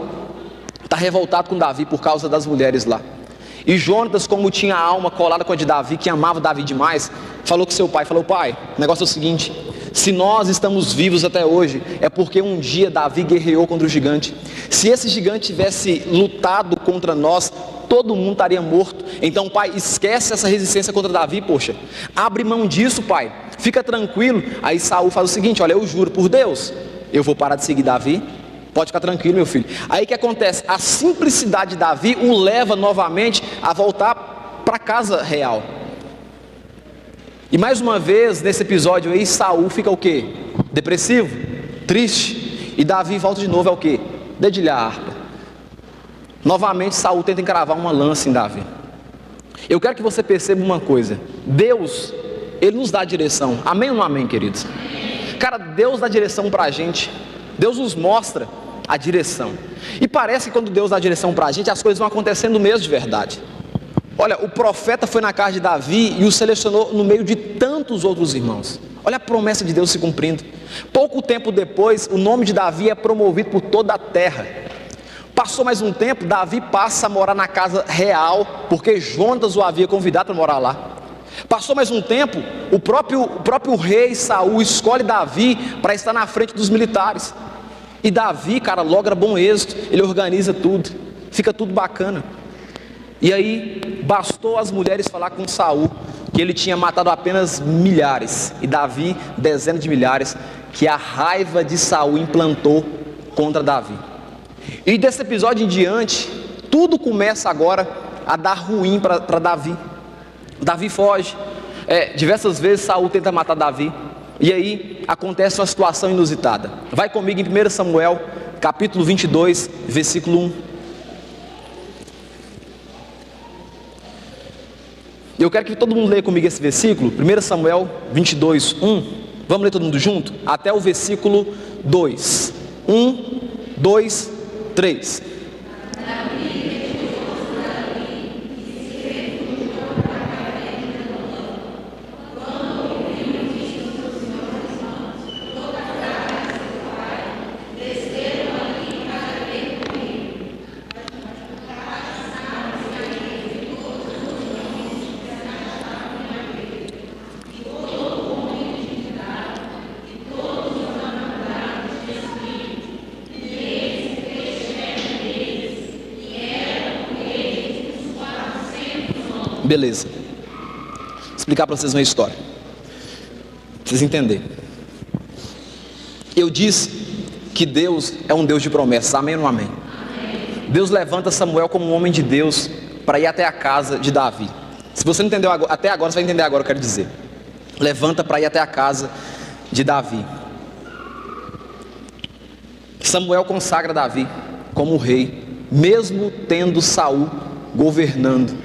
está revoltado com Davi por causa das mulheres lá. E Jonatas, como tinha a alma colada com a de Davi, que amava Davi demais, falou com seu pai, pai, o negócio é o seguinte: se nós estamos vivos até hoje, é porque um dia Davi guerreou contra o gigante. Se esse gigante tivesse lutado contra nós, todo mundo estaria morto. Então, pai, esquece essa resistência contra Davi, poxa, abre mão disso, pai, fica tranquilo. Aí Saul faz o seguinte: olha, eu juro por Deus, eu vou parar de seguir Davi. Pode ficar tranquilo, meu filho. Aí o que acontece? A simplicidade de Davi o leva novamente a voltar para a casa real. E mais uma vez, nesse episódio aí, Saul fica o quê? Depressivo, triste. E Davi volta de novo ao quê? Dedilhar a harpa. Novamente Saul tenta encravar uma lança em Davi. Eu quero que você perceba uma coisa: Deus, Ele nos dá a direção. Amém ou não amém, queridos? Cara, Deus dá direção para a gente. Deus nos mostra a direção. E parece que quando Deus dá a direção para a gente, as coisas vão acontecendo mesmo de verdade. Olha, o profeta foi na casa de Davi e o selecionou no meio de tantos outros irmãos. Olha a promessa de Deus se cumprindo. Pouco tempo depois, o nome de Davi é promovido por toda a terra. Passou mais um tempo, Davi passa a morar na casa real, porque Jonatas o havia convidado para morar lá. Passou mais um tempo, o próprio rei Saul escolhe Davi para estar na frente dos militares. E Davi, cara, logra bom êxito, ele organiza tudo, fica tudo bacana. E aí, bastou as mulheres falar com Saul que ele tinha matado apenas milhares, e Davi dezenas de milhares, que a raiva de Saul implantou contra Davi. E desse episódio em diante, tudo começa agora a dar ruim para Davi. Davi foge, diversas vezes Saul tenta matar Davi, e aí acontece uma situação inusitada. Vai comigo em 1 Samuel, capítulo 22, versículo 1. Eu quero que todo mundo leia comigo esse versículo, 1 Samuel 22, 1. Vamos ler todo mundo junto? Até o versículo 2. 1, 2, 3. Beleza. Vou explicar para vocês uma história, para vocês entenderem. Eu disse que Deus é um Deus de promessas, amém ou não amém? Deus levanta Samuel como um homem de Deus para ir até a casa de Davi. Se você não entendeu até agora, você vai entender agora o que eu quero dizer. Levanta para ir até a casa de Davi. Samuel consagra Davi como rei, mesmo tendo Saul governando.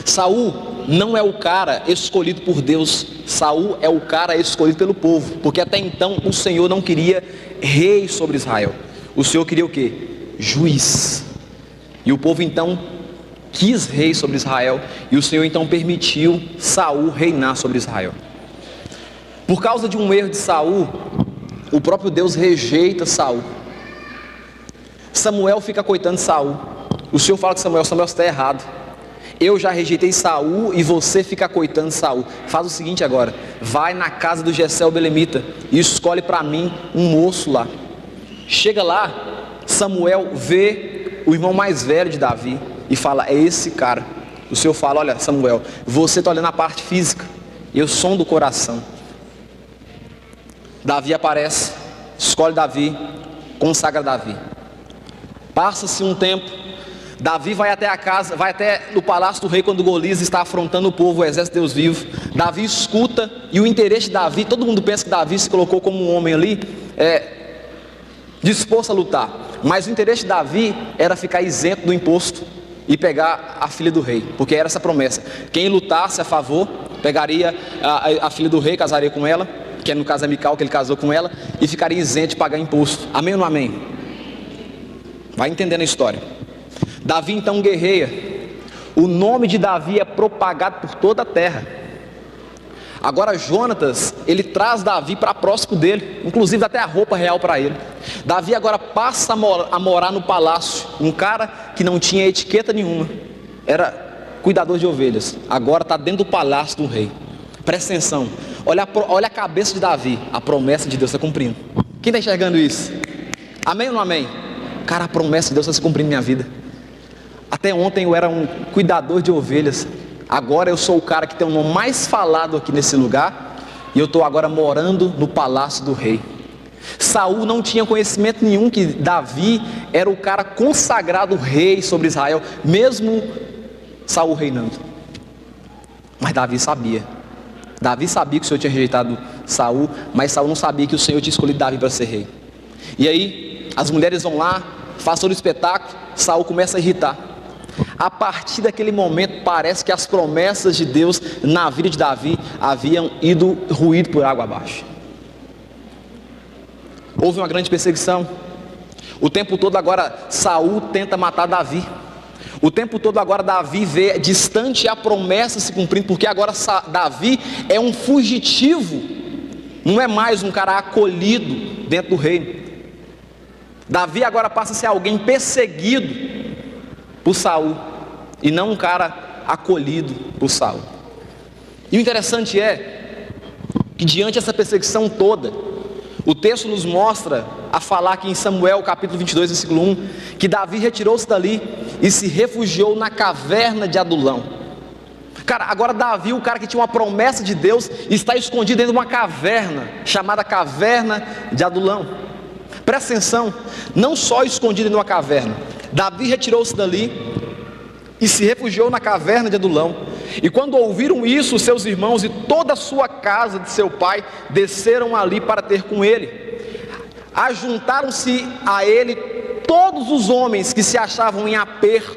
Saul não é o cara escolhido por Deus, Saul é o cara escolhido pelo povo, porque até então o Senhor não queria rei sobre Israel, o Senhor queria o quê? Juiz. E o povo então quis rei sobre Israel, e o Senhor então permitiu Saul reinar sobre Israel. Por causa de um erro de Saul, o próprio Deus rejeita Saul. Samuel fica coitando de Saul. O Senhor fala com Samuel: Samuel, você está errado. Eu já rejeitei Saul e você fica coitando de Saul. Faz o seguinte agora: vai na casa do Jessé o belemita e escolhe para mim um moço lá. Chega lá, Samuel vê o irmão mais velho de Davi e fala: é esse cara. O Senhor fala: olha, Samuel, você está olhando a parte física, eu sou do coração. Davi aparece, escolhe Davi, consagra Davi. Passa-se um tempo, Davi vai até a casa, vai até no palácio do rei quando Golias está afrontando o povo, o exército de Deus vivo. Davi escuta, e o interesse de Davi, todo mundo pensa que Davi se colocou como um homem ali, disposto a lutar. Mas o interesse de Davi era ficar isento do imposto e pegar a filha do rei, porque era essa promessa: quem lutasse a favor, pegaria a filha do rei, casaria com ela, que no caso é Mical, que ele casou com ela, e ficaria isento de pagar imposto. Amém ou não amém? Vai entendendo a história. Davi então guerreia, o nome de Davi é propagado por toda a terra. Agora Jonatas, ele traz Davi para próximo dele, inclusive dá até a roupa real para ele. Davi agora passa a morar no palácio, um cara que não tinha etiqueta nenhuma, era cuidador de ovelhas, agora está dentro do palácio do rei. Presta atenção, olha a cabeça de Davi, a promessa de Deus está cumprindo. Quem está enxergando isso? Amém ou não amém? Cara, a promessa de Deus está se cumprindo na minha vida. Até ontem eu era um cuidador de ovelhas, agora eu sou o cara que tem o nome mais falado aqui nesse lugar, e eu estou agora morando no palácio do rei. Saul não tinha conhecimento nenhum que Davi era o cara consagrado rei sobre Israel, mesmo Saul reinando. Mas Davi sabia que o Senhor tinha rejeitado Saul, mas Saul não sabia que o Senhor tinha escolhido Davi para ser rei. E aí as mulheres vão lá, fazem todo o espetáculo, Saul começa a irritar. A partir daquele momento parece que as promessas de Deus na vida de Davi haviam ido ruído por água abaixo. Houve uma grande perseguição. O tempo todo agora Saul tenta matar Davi. O tempo todo agora Davi vê distante a promessa se cumprindo, porque agora Davi é um fugitivo, não é mais um cara acolhido dentro do reino. Davi agora passa a ser alguém perseguido por Saul, e não um cara acolhido por Saul. E o interessante é que diante dessa perseguição toda, o texto nos mostra a falar aqui em Samuel capítulo 22 versículo 1, que Davi retirou-se dali e se refugiou na caverna de Adulão. Cara, agora Davi, o cara que tinha uma promessa de Deus, está escondido dentro de uma caverna, chamada caverna de Adulão. Presta atenção, não só escondido em uma caverna, Davi retirou-se dali e se refugiou na caverna de Adulão. E quando ouviram isso, seus irmãos e toda a sua casa de seu pai desceram ali para ter com ele. Ajuntaram-se a ele todos os homens que se achavam em aperto,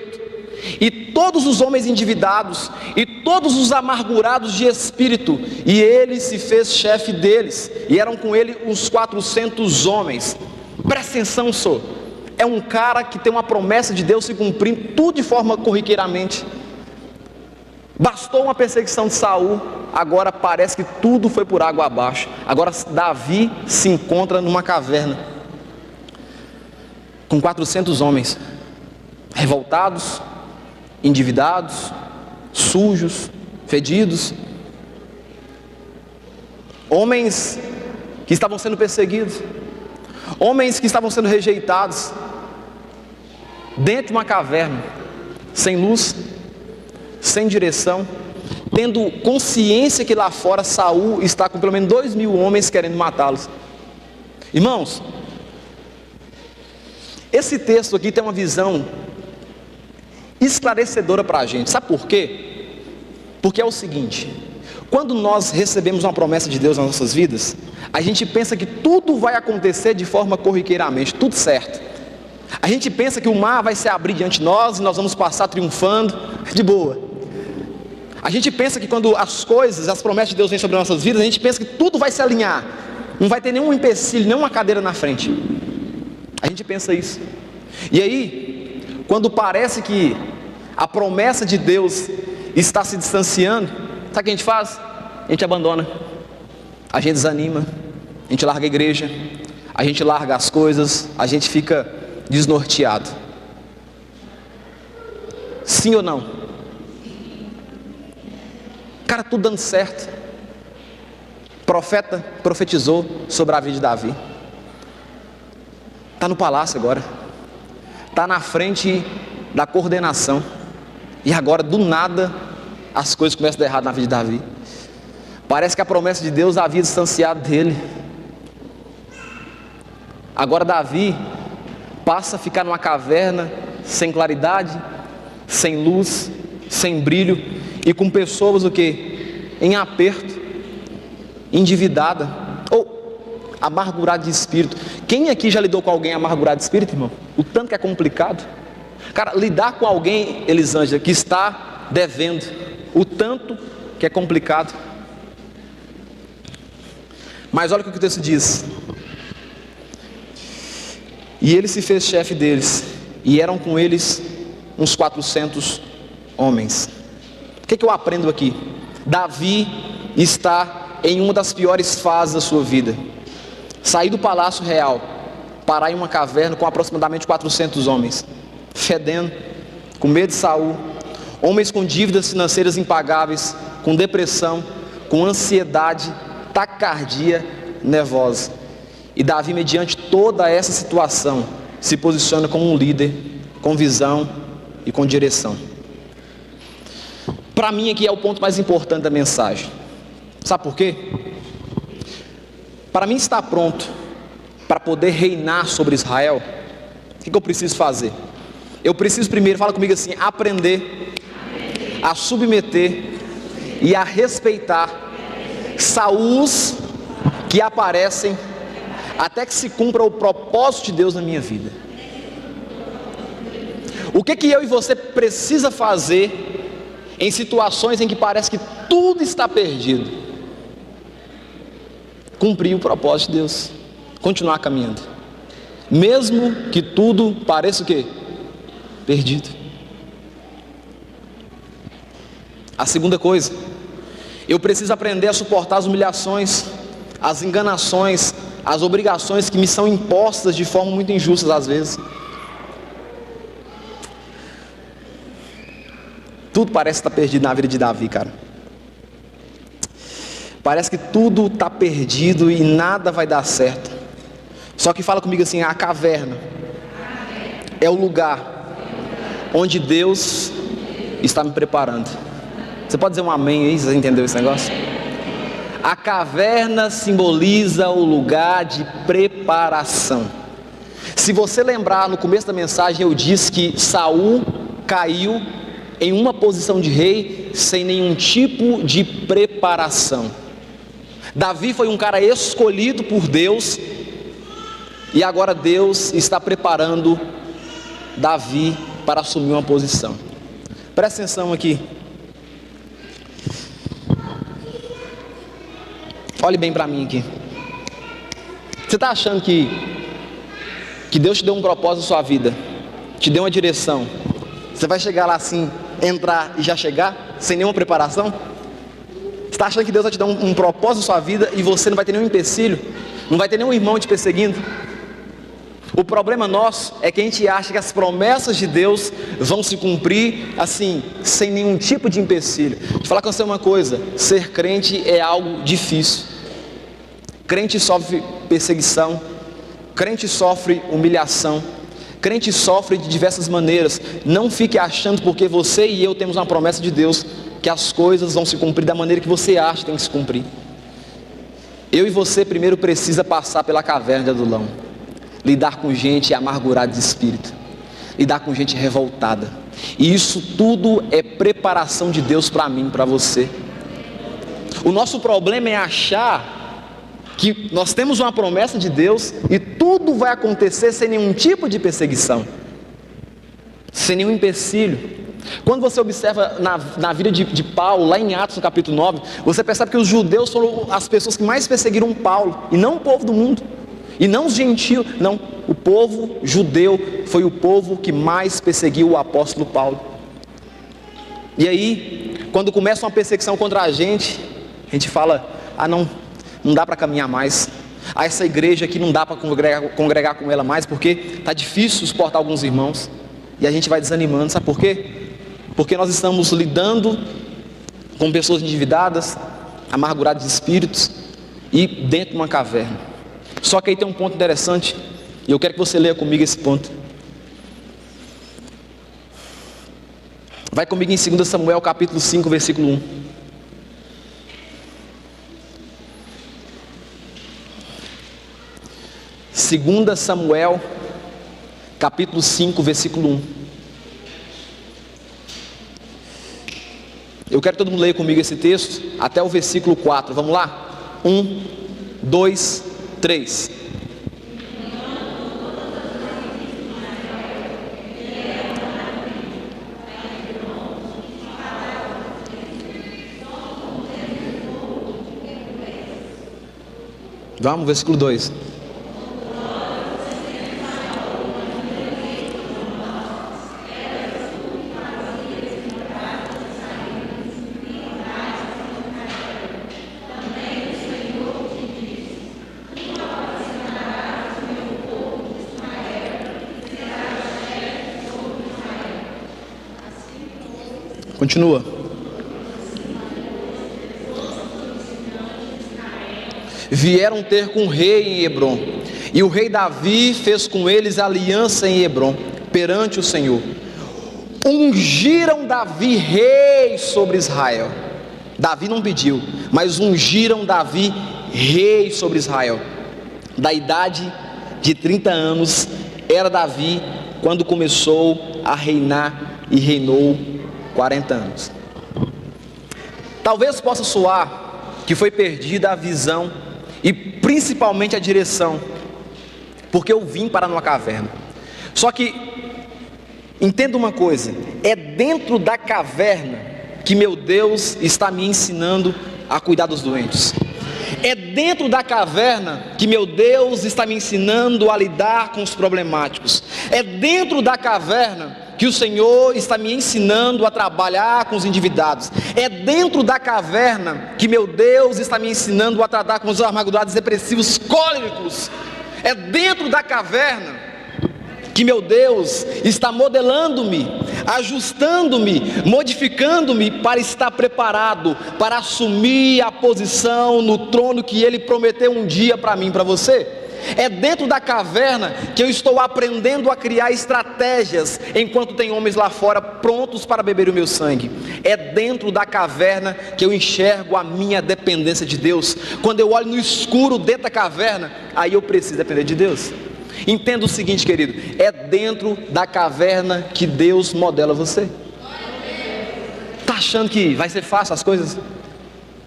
e todos os homens endividados, e todos os amargurados de espírito, e ele se fez chefe deles, e eram com ele uns 400 homens. Presta atenção, senhor. É um cara que tem uma promessa de Deus se cumprindo, tudo de forma corriqueiramente. Bastou uma perseguição de Saul, agora parece que tudo foi por água abaixo. Agora Davi se encontra numa caverna com 400 homens, revoltados, endividados, sujos, fedidos, homens que estavam sendo perseguidos, homens que estavam sendo rejeitados, dentro de uma caverna, sem luz, sem direção, tendo consciência que lá fora Saul está com pelo menos 2.000 homens querendo matá-los. Irmãos, esse texto aqui tem uma visão esclarecedora para a gente. Sabe por quê? Porque é o seguinte: quando nós recebemos uma promessa de Deus nas nossas vidas, a gente pensa que tudo vai acontecer de forma corriqueiramente, tudo certo. A gente pensa que o mar vai se abrir diante de nós e nós vamos passar triunfando, de boa. A gente pensa que quando as coisas, as promessas de Deus vêm sobre nossas vidas, a gente pensa que tudo vai se alinhar, não vai ter nenhum empecilho, nenhuma cadeira na frente. A gente pensa isso. E aí, quando parece que a promessa de Deus está se distanciando, sabe o que a gente faz? A gente abandona, a gente desanima, a gente larga a igreja, a gente larga as coisas, a gente fica desnorteado. Sim ou não? Cara, tudo dando certo. Profeta profetizou sobre a vida de Davi. Está no palácio agora, está na frente da coordenação, e agora do nada as coisas começam a dar errado na vida de Davi. Parece que a promessa de Deus havia distanciado dele. Agora Davi passa a ficar numa caverna sem claridade, sem luz, sem brilho, e com pessoas o quê? Em aperto, endividada, ou amargurada de espírito. Quem aqui já lidou com alguém amargurado de espírito, irmão? O tanto que é complicado. Cara, lidar com alguém, Elisângela, que está devendo, o tanto que é complicado. Mas olha o que o texto diz: e ele se fez chefe deles, e eram com eles uns 400 homens. O que eu aprendo aqui? Davi está em uma das piores fases da sua vida. Sair do palácio real, parar em uma caverna com aproximadamente 400 homens, fedendo, com medo de Saul, homens com dívidas financeiras impagáveis, com depressão, com ansiedade, taquicardia nervosa. E Davi, mediante toda essa situação, se posiciona como um líder, com visão e com direção. Para mim aqui é o ponto mais importante da mensagem. Sabe por quê? Para mim estar pronto para poder reinar sobre Israel, o que eu preciso fazer? Eu preciso primeiro, fala comigo assim, aprender a submeter e a respeitar Saúls que aparecem até que se cumpra o propósito de Deus na minha vida. O que eu e você precisa fazer em situações em que parece que tudo está perdido? Cumprir o propósito de Deus, continuar caminhando, mesmo que tudo pareça o quê? Perdido. A segunda coisa, eu preciso aprender a suportar as humilhações, as enganações, as obrigações que me são impostas de forma muito injusta às vezes. Tudo parece estar perdido na vida de Davi, cara. Parece que tudo está perdido e nada vai dar certo. Só que fala comigo assim, a caverna é o lugar onde Deus está me preparando. Você pode dizer um amém aí, você entendeu esse negócio? A caverna simboliza o lugar de preparação. Se você lembrar, no começo da mensagem eu disse que Saul caiu em uma posição de rei sem nenhum tipo de preparação. Davi foi um cara escolhido por Deus, e agora Deus está preparando Davi para assumir uma posição. Presta atenção aqui. Olhe bem para mim aqui. Você está achando que Deus te deu um propósito na sua vida, te deu uma direção, você vai chegar lá assim, entrar e já chegar, sem nenhuma preparação? Você está achando que Deus vai te dar um propósito na sua vida e você não vai ter nenhum empecilho, não vai ter nenhum irmão te perseguindo? O problema nosso é que a gente acha que as promessas de Deus vão se cumprir assim, sem nenhum tipo de empecilho. Deixa eu falar com você uma coisa: ser crente é algo difícil. Crente sofre perseguição, crente sofre humilhação, crente sofre de diversas maneiras. Não fique achando porque você e eu temos uma promessa de Deus que as coisas vão se cumprir da maneira que você acha que tem que se cumprir. Eu e você primeiro precisa passar pela caverna de Adulão, lidar com gente amargurada de espírito, lidar com gente revoltada, e isso tudo é preparação de Deus para mim, para você. O nosso problema é achar que nós temos uma promessa de Deus e tudo vai acontecer sem nenhum tipo de perseguição, sem nenhum empecilho. Quando você observa na vida de Paulo, lá em Atos no capítulo 9, você percebe que os judeus foram as pessoas que mais perseguiram Paulo, e não o povo do mundo, e não os gentios, não, o povo judeu foi o povo que mais perseguiu o apóstolo Paulo. E aí, quando começa uma perseguição contra a gente fala, não dá para caminhar mais, essa igreja aqui não dá para congregar com ela mais, porque está difícil suportar alguns irmãos, e a gente vai desanimando. Sabe por quê? Porque nós estamos lidando com pessoas endividadas, amarguradas de espíritos, e dentro de uma caverna. Só que aí tem um ponto interessante, e eu quero que você leia comigo esse ponto. Vai comigo em 2 Samuel capítulo 5, versículo 1. 2 Samuel capítulo 5, versículo 1. Eu quero que todo mundo leia comigo esse texto até o versículo 4. Vamos lá? 1, 2, 3. Vamos, versículo 2. Continua. Vieram ter com o rei em Hebrom, e o rei Davi fez com eles aliança em Hebrom, perante o Senhor. Ungiram Davi rei sobre Israel. Davi não pediu, mas ungiram Davi rei sobre Israel. Da idade de 30 anos era Davi quando começou a reinar, e reinou 40 anos. Talvez possa soar que foi perdida a visão e principalmente a direção, porque eu vim parar numa caverna. Só que entenda uma coisa: é dentro da caverna que meu Deus está me ensinando a cuidar dos doentes. É dentro da caverna que meu Deus está me ensinando a lidar com os problemáticos. É dentro da caverna que o Senhor está me ensinando a trabalhar com os endividados. É dentro da caverna que meu Deus está me ensinando a tratar com os amargurados, depressivos, cólicos. É dentro da caverna que meu Deus está modelando-me, ajustando-me, modificando-me para estar preparado para assumir a posição no trono que Ele prometeu um dia para mim e para você. É dentro da caverna que eu estou aprendendo a criar estratégias, enquanto tem homens lá fora prontos para beber o meu sangue. É dentro da caverna que eu enxergo a minha dependência de Deus. Quando eu olho no escuro dentro da caverna, aí eu preciso depender de Deus. Entenda o seguinte, querido: é dentro da caverna que Deus modela você. Está achando que vai ser fácil as coisas?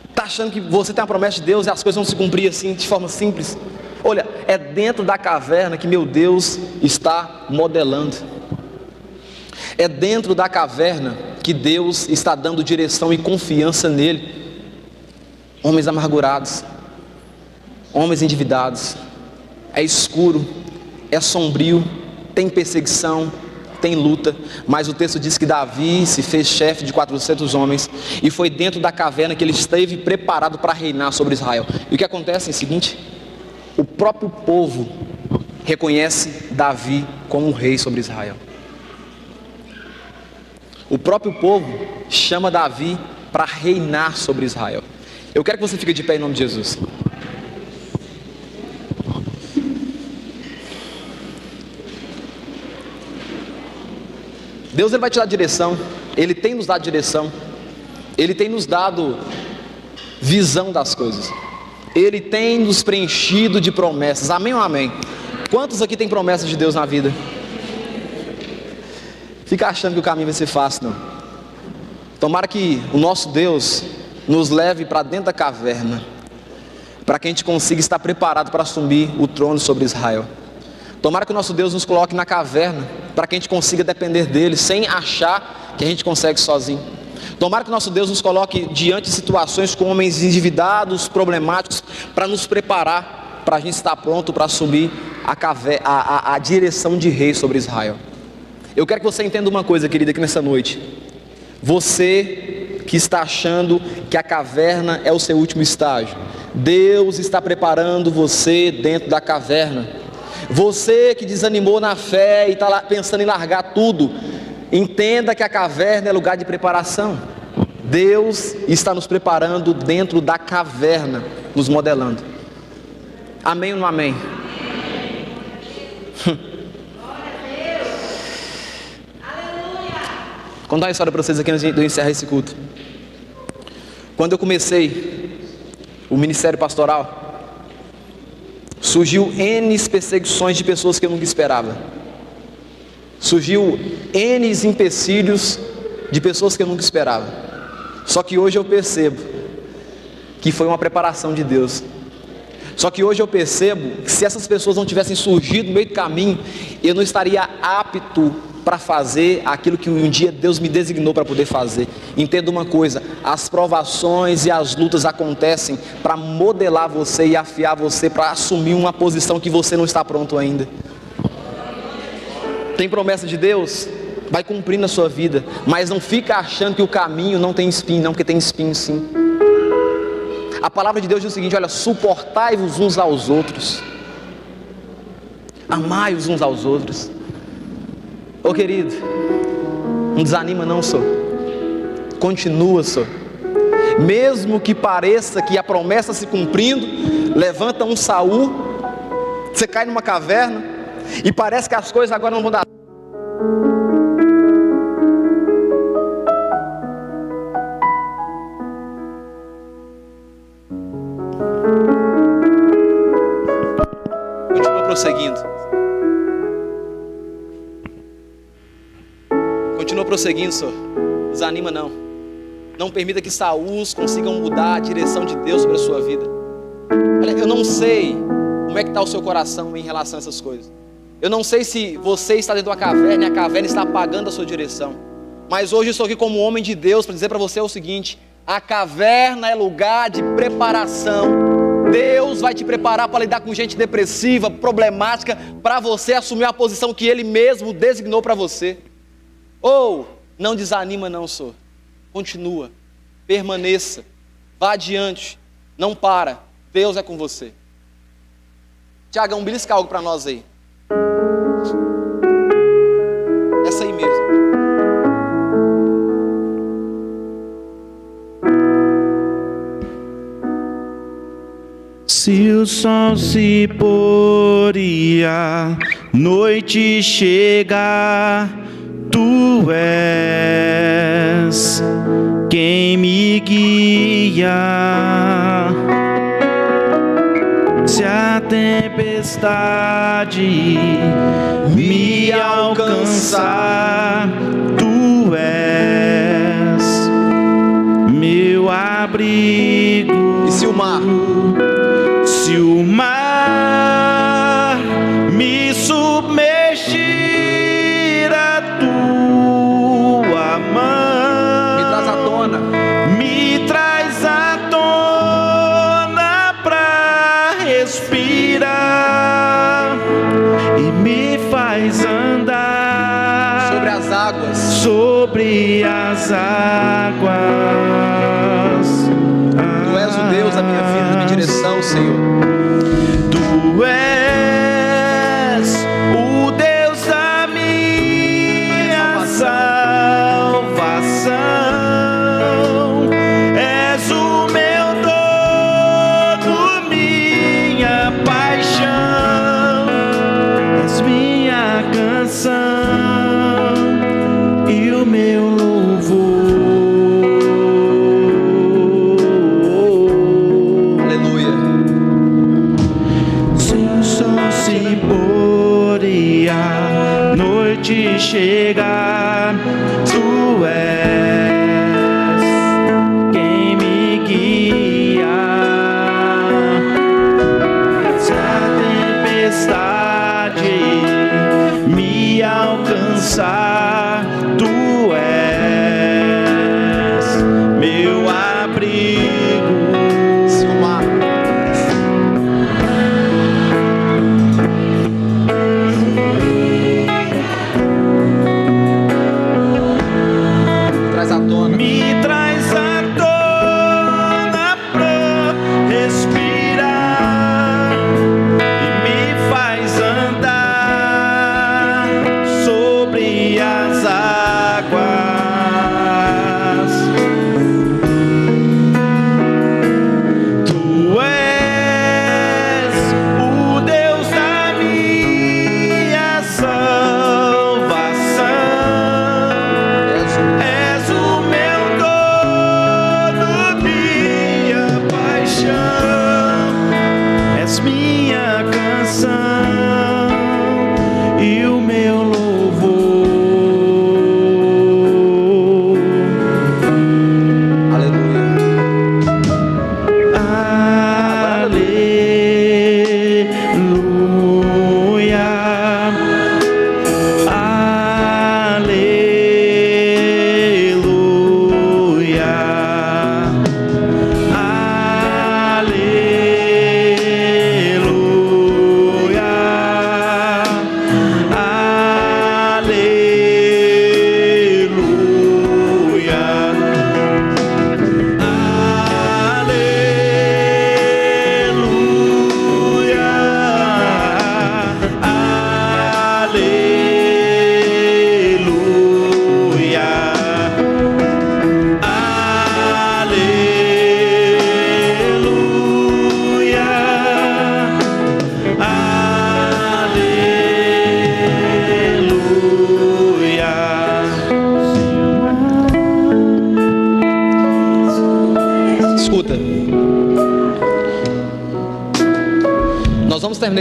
Está achando que você tem a promessa de Deus e as coisas vão se cumprir assim, de forma simples? Olha, é dentro da caverna que meu Deus está modelando. É dentro da caverna que Deus está dando direção e confiança nele. Homens amargurados, homens endividados. É escuro, é sombrio, tem perseguição, tem luta, mas o texto diz que Davi se fez chefe de 400 homens, e foi dentro da caverna que ele esteve preparado para reinar sobre Israel. E o que acontece é o seguinte: o próprio povo reconhece Davi como um rei sobre Israel. O próprio povo chama Davi para reinar sobre Israel. Eu quero que você fique de pé em nome de Jesus. Deus, Ele vai te dar direção. Ele tem nos dado direção. Ele tem nos dado visão das coisas. Ele tem nos preenchido de promessas. Amém ou amém? Quantos aqui tem promessas de Deus na vida? Fica achando que o caminho vai ser fácil, não. Tomara que o nosso Deus nos leve para dentro da caverna, para que a gente consiga estar preparado para assumir o trono sobre Israel. Tomara que o nosso Deus nos coloque na caverna, para que a gente consiga depender dele, sem achar que a gente consegue sozinho. Tomara que o nosso Deus nos coloque diante de situações com homens endividados, problemáticos, para nos preparar, para a gente estar pronto para assumir a direção de rei sobre Israel. Eu quero que você entenda uma coisa, querida, aqui nessa noite. Você que está achando que a caverna é o seu último estágio, Deus está preparando você dentro da caverna. Você que desanimou na fé e está lá pensando em largar tudo, entenda que a caverna é lugar de preparação. Deus está nos preparando dentro da caverna, nos modelando. Amém ou não amém? Vou contar uma história para vocês aqui antes de eu encerrar esse culto. Quando eu comecei o ministério pastoral, surgiu N perseguições de pessoas que eu nunca esperava. Surgiu N empecilhos de pessoas que eu nunca esperava. Só que hoje eu percebo que foi uma preparação de Deus. Só que hoje eu percebo que se essas pessoas não tivessem surgido no meio do caminho, eu não estaria apto para fazer aquilo que um dia Deus me designou para poder fazer. Entenda uma coisa: as provações e as lutas acontecem para modelar você e afiar você para assumir uma posição que você não está pronto ainda. Tem promessa de Deus? Vai cumprir na sua vida, mas não fica achando que o caminho não tem espinho, não, porque tem espinho sim. A palavra de Deus diz o seguinte: olha, suportai-vos uns aos outros, amai-vos uns aos outros. Ô querido, não desanima não, senhor. Continua, senhor. Mesmo que pareça que a promessa se cumprindo, levanta um Saul, você cai numa caverna e parece que as coisas agora não vão dar. Prosseguindo. Continua prosseguindo, Senhor. Desanima não. Não permita que Saul consigam mudar a direção de Deus sobre a sua vida. Olha, eu não sei como é que está o seu coração em relação a essas coisas. Eu não sei se você está dentro de uma caverna e a caverna está apagando a sua direção. Mas hoje eu estou aqui como homem de Deus para dizer para você o seguinte: a caverna é lugar de preparação. Deus vai te preparar para lidar com gente depressiva, problemática, para você assumir a posição que Ele mesmo designou para você. Ou, não desanima não, Senhor. Continua, permaneça, vá adiante, não para, Deus é com você. Tiagão, belisca algo para nós aí. Essa aí mesmo. Se o sol se pôr e a noite chegar, tu és quem me guia. Se a tempestade me alcançar, tu és meu abrigo. E se o mar? Se o mar me submergir, a tua mão me traz à tona pra respirar e me faz andar sobre as águas. Sobre as águas. Tu és o Deus da minha vida, da minha direção, Senhor. Tu és o Deus da minha salvação. És o meu dono, minha paixão. És minha canção e o meu louvor. Chegar, tu és quem me guia. Se a tempestade me alcançar, tu és meu abrigo. Se o mar me traz à tona pra respirar e me faz andar sobre as águas.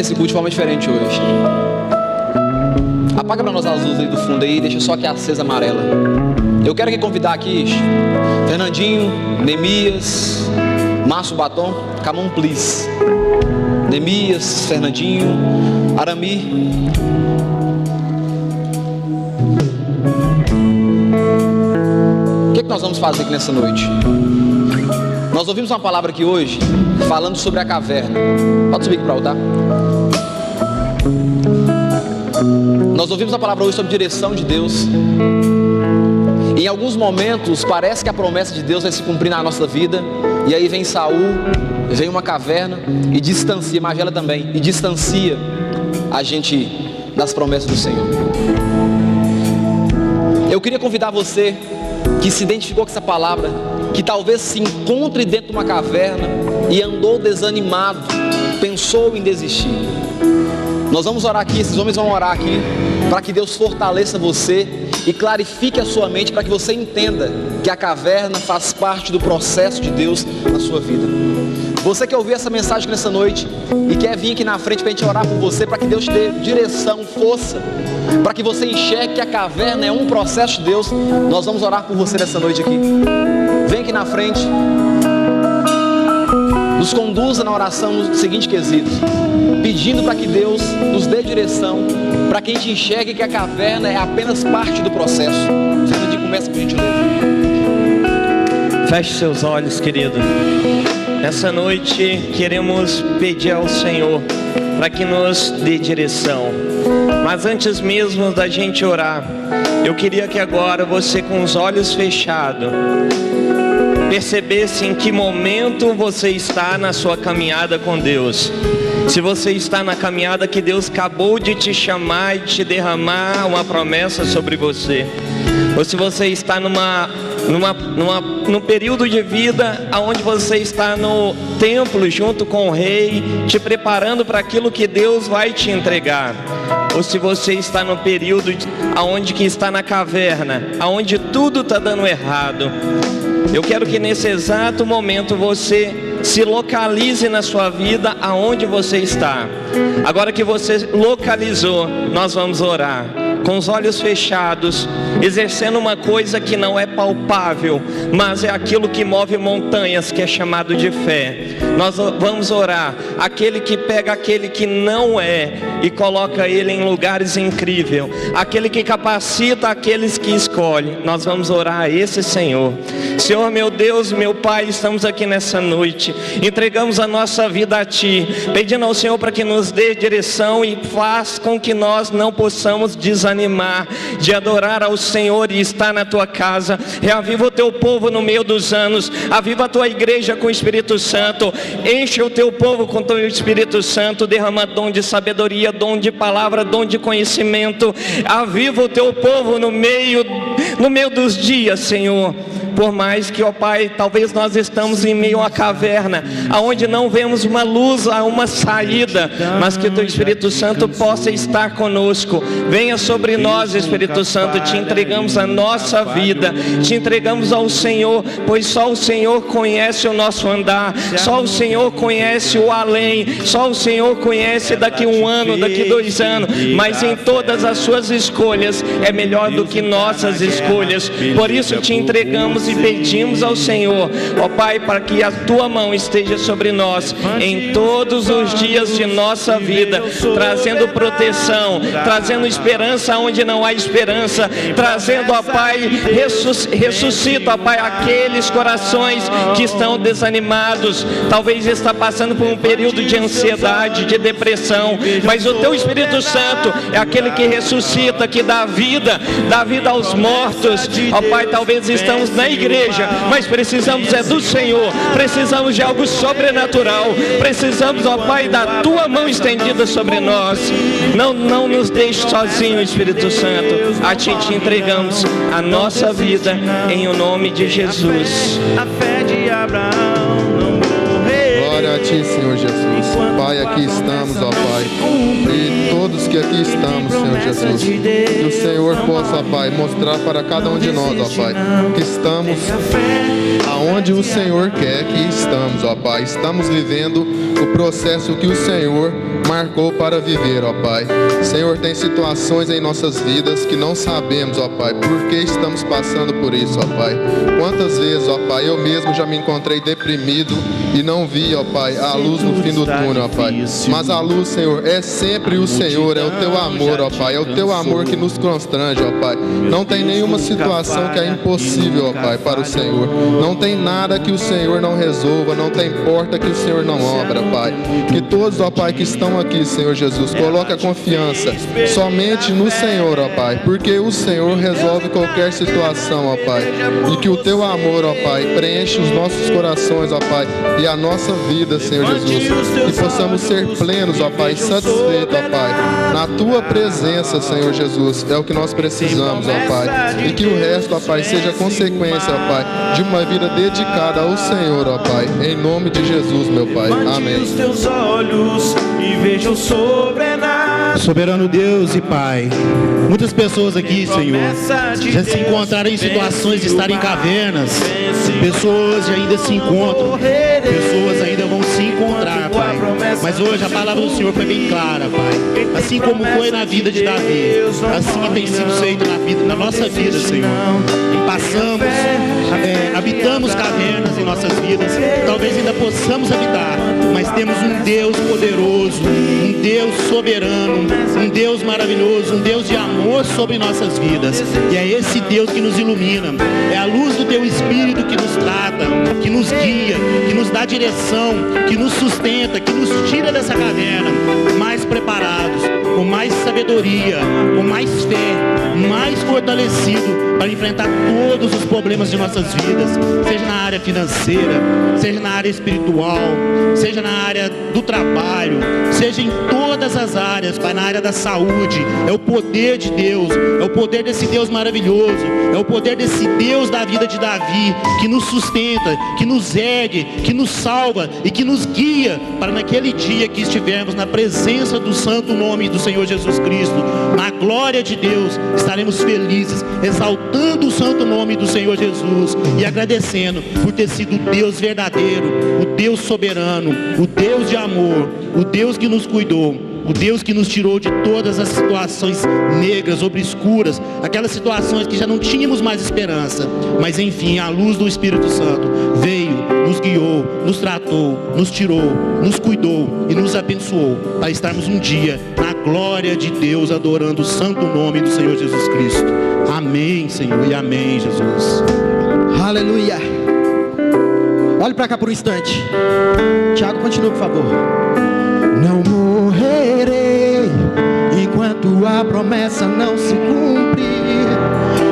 esse culto de forma diferente hoje. Apaga para nós as luzes aí do fundo aí, deixa só aqui acesa amarela. Eu quero aqui convidar aqui Fernandinho, Neemias, Márcio Batom, come on please. Neemias, Fernandinho, Arami. O que nós vamos fazer aqui nessa noite? Nós ouvimos uma palavra aqui hoje falando sobre a caverna. Pode subir aqui para o altar. Nós ouvimos a palavra hoje sobre direção de Deus. Em alguns momentos parece que a promessa de Deus vai se cumprir na nossa vida. E aí vem Saul, vem uma caverna e distancia, Magela também, e distancia a gente das promessas do Senhor. Eu queria convidar você que se identificou com essa palavra, que talvez se encontre dentro de uma caverna e andou desanimado, pensou em desistir. Nós vamos orar aqui, esses homens vão orar aqui, para que Deus fortaleça você e clarifique a sua mente, para que você entenda que a caverna faz parte do processo de Deus na sua vida. Você que ouviu essa mensagem nessa noite e quer vir aqui na frente para a gente orar por você, para que Deus te dê direção, força, para que você enxergue que a caverna é um processo de Deus, nós vamos orar por você nessa noite aqui. Vem aqui na frente, nos conduza na oração no seguinte quesito, pedindo para que Deus nos dê direção, para que a gente enxergue que a caverna é apenas parte do processo. Fernandinho, começa por gentileza. Feche seus olhos, querido. Nessa noite queremos pedir ao Senhor para que nos dê direção. Mas antes mesmo da gente orar, eu queria que agora você, com os olhos fechados, percebesse em que momento você está na sua caminhada com Deus. Se você está na caminhada que Deus acabou de te chamar e te derramar uma promessa sobre você, ou se você está num período de vida onde você está no templo junto com o rei, te preparando para aquilo que Deus vai te entregar, ou se você está no período onde que está na caverna, onde tudo está dando errado, eu quero que nesse exato momento você se localize na sua vida aonde você está. Agora que você localizou, nós vamos orar com os olhos fechados, exercendo uma coisa que não é palpável, mas é aquilo que move montanhas, que é chamado de fé. Nós vamos orar, aquele que pega aquele que não é e coloca ele em lugares incríveis, aquele que capacita aqueles que escolhe. Nós vamos orar a esse Senhor. Senhor, meu Deus, meu Pai, estamos aqui nessa noite, entregamos a nossa vida a Ti, pedindo ao Senhor para que nos dê direção e faz com que nós não possamos desanimar de adorar ao Senhor e estar na Tua casa. Reaviva o Teu povo no meio dos anos, aviva a Tua igreja com o Espírito Santo, enche o Teu povo com o Teu Espírito Santo, derrama dom de sabedoria, dom de palavra, dom de conhecimento, aviva o Teu povo no meio dos dias, Senhor. Por mais que, ó Pai, talvez nós estamos em meio a uma caverna, aonde não vemos uma luz, uma saída, mas que o Teu Espírito Santo possa estar conosco. Venha sobre nós, Espírito Santo, te entregamos a nossa vida, te entregamos ao Senhor, pois só o Senhor conhece o nosso andar, só o Senhor conhece o além, só o Senhor conhece daqui 1 ano, daqui 2 anos, mas em todas as suas escolhas é melhor do que nossas escolhas. Por isso te entregamos e pedimos ao Senhor, ó Pai, para que a Tua mão esteja sobre nós em todos os dias de nossa vida, trazendo proteção, trazendo esperança onde não há esperança, trazendo, ó Pai, ressuscita, ó Pai, aqueles corações que estão desanimados, talvez está passando por um período de ansiedade, de depressão, mas o Teu Espírito Santo é aquele que ressuscita, que dá vida aos mortos. Ó Pai, talvez estamos na igreja, mas precisamos do Senhor, precisamos de algo sobrenatural, precisamos, ó Pai, da Tua mão estendida sobre nós. Não nos deixe sozinhos, Espírito Santo, a Ti te entregamos a nossa vida, em o nome de Jesus. A fé de Abraão não morreu. Glória a Ti, Senhor Jesus. Pai, aqui estamos, ó Pai. e todos que aqui estamos, Senhor Jesus. Que o Senhor possa, ó Pai, mostrar para cada um de nós, ó Pai, que estamos aonde o Senhor quer que estamos, ó Pai. Estamos vivendo o processo que o Senhor marcou para viver, ó Pai. Senhor, tem situações em nossas vidas que não sabemos, ó Pai, por que estamos passando por isso, ó Pai. Quantas vezes, ó Pai, eu mesmo já me encontrei deprimido e não vi, ó Pai, a luz no fim do túnel, ó Pai. Mas a luz, Senhor, é sempre o Senhor, é o Teu amor, ó Pai. É o Teu amor que nos constrange, ó Pai. Não tem nenhuma situação que é impossível, ó Pai, para o Senhor. Não tem nada que o Senhor não resolva, não tem porta que o Senhor não abra, Pai. Que todos, ó Pai, que estão aqui, Senhor Jesus, coloque a confiança somente no Senhor, ó Pai, porque o Senhor resolve qualquer situação, ó Pai. E que o Teu amor, ó Pai, preenche os nossos corações, ó Pai, e a nossa vida, Senhor Jesus. Que possamos ser plenos, ó Pai, satisfeitos, ó Pai, na Tua presença, Senhor Jesus. É o que nós precisamos, ó Pai. E que o resto, ó Pai, seja consequência, ó Pai, de uma vida dedicada ao Senhor, ó Pai. Em nome de Jesus, meu Pai. Amém. Os teus olhos e veja o sobrenatural. Soberano Deus e Pai, muitas pessoas aqui, Senhor, já se encontraram em situações de estar em cavernas. Pessoas ainda se encontram, pessoas ainda vão se encontrar, Pai. Mas hoje a palavra do Senhor foi bem clara, Pai. Assim como foi na vida de Davi, assim tem sido feito na nossa vida, Senhor. Passamos, habitamos cavernas em nossas vidas, talvez ainda possamos habitar, mas temos um Deus poderoso, um Deus soberano, um Deus maravilhoso, um Deus de amor sobre nossas vidas. E é esse Deus que nos ilumina, é a luz do Teu Espírito que nos trata, que nos guia, que nos dá direção, que nos sustenta, que nos tira dessa caverna mais preparados, com mais sabedoria, com mais fé, mais fortalecido para enfrentar todos os problemas de nossas vidas, seja na área financeira, seja na área espiritual, seja na área do trabalho, seja em todas as áreas, Pai, na área da saúde. É o poder de Deus, é o poder desse Deus maravilhoso, é o poder desse Deus da vida de Davi, que nos sustenta, que nos ergue, que nos salva e que nos guia para naquele dia que estivermos na presença do santo nome do Senhor Jesus Cristo, na glória de Deus, estaremos felizes, exaltando o santo nome do Senhor Jesus e agradecendo por ter sido o Deus verdadeiro, o Deus soberano, o Deus de amor, o Deus que nos cuidou, o Deus que nos tirou de todas as situações negras, obscuras, aquelas situações que já não tínhamos mais esperança, mas enfim, a luz do Espírito Santo veio, nos guiou, nos tratou, nos tirou, nos cuidou e nos abençoou para estarmos um dia na glória de Deus, adorando o santo nome do Senhor Jesus Cristo. Amém, Senhor, e amém, Jesus. Aleluia. Olhe para cá por um instante. Tiago, continua, por favor. Não morrerei enquanto a promessa não se cumprir.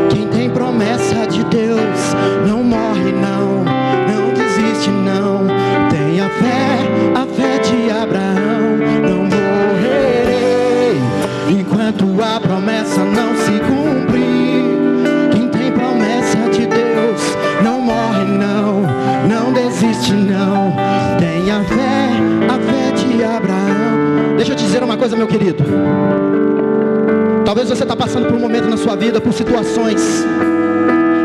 Quem tem promessa de Deus não morre, não desiste, não. Tenha fé, a fé de Abraão. Não morrerei enquanto a promessa não se cumprir. Quem tem promessa de Deus não morre, não desiste, não. Tenha fé, a fé de Abraão. Deixa eu te dizer uma coisa, meu querido. Talvez você está passando por um momento na sua vida, por situações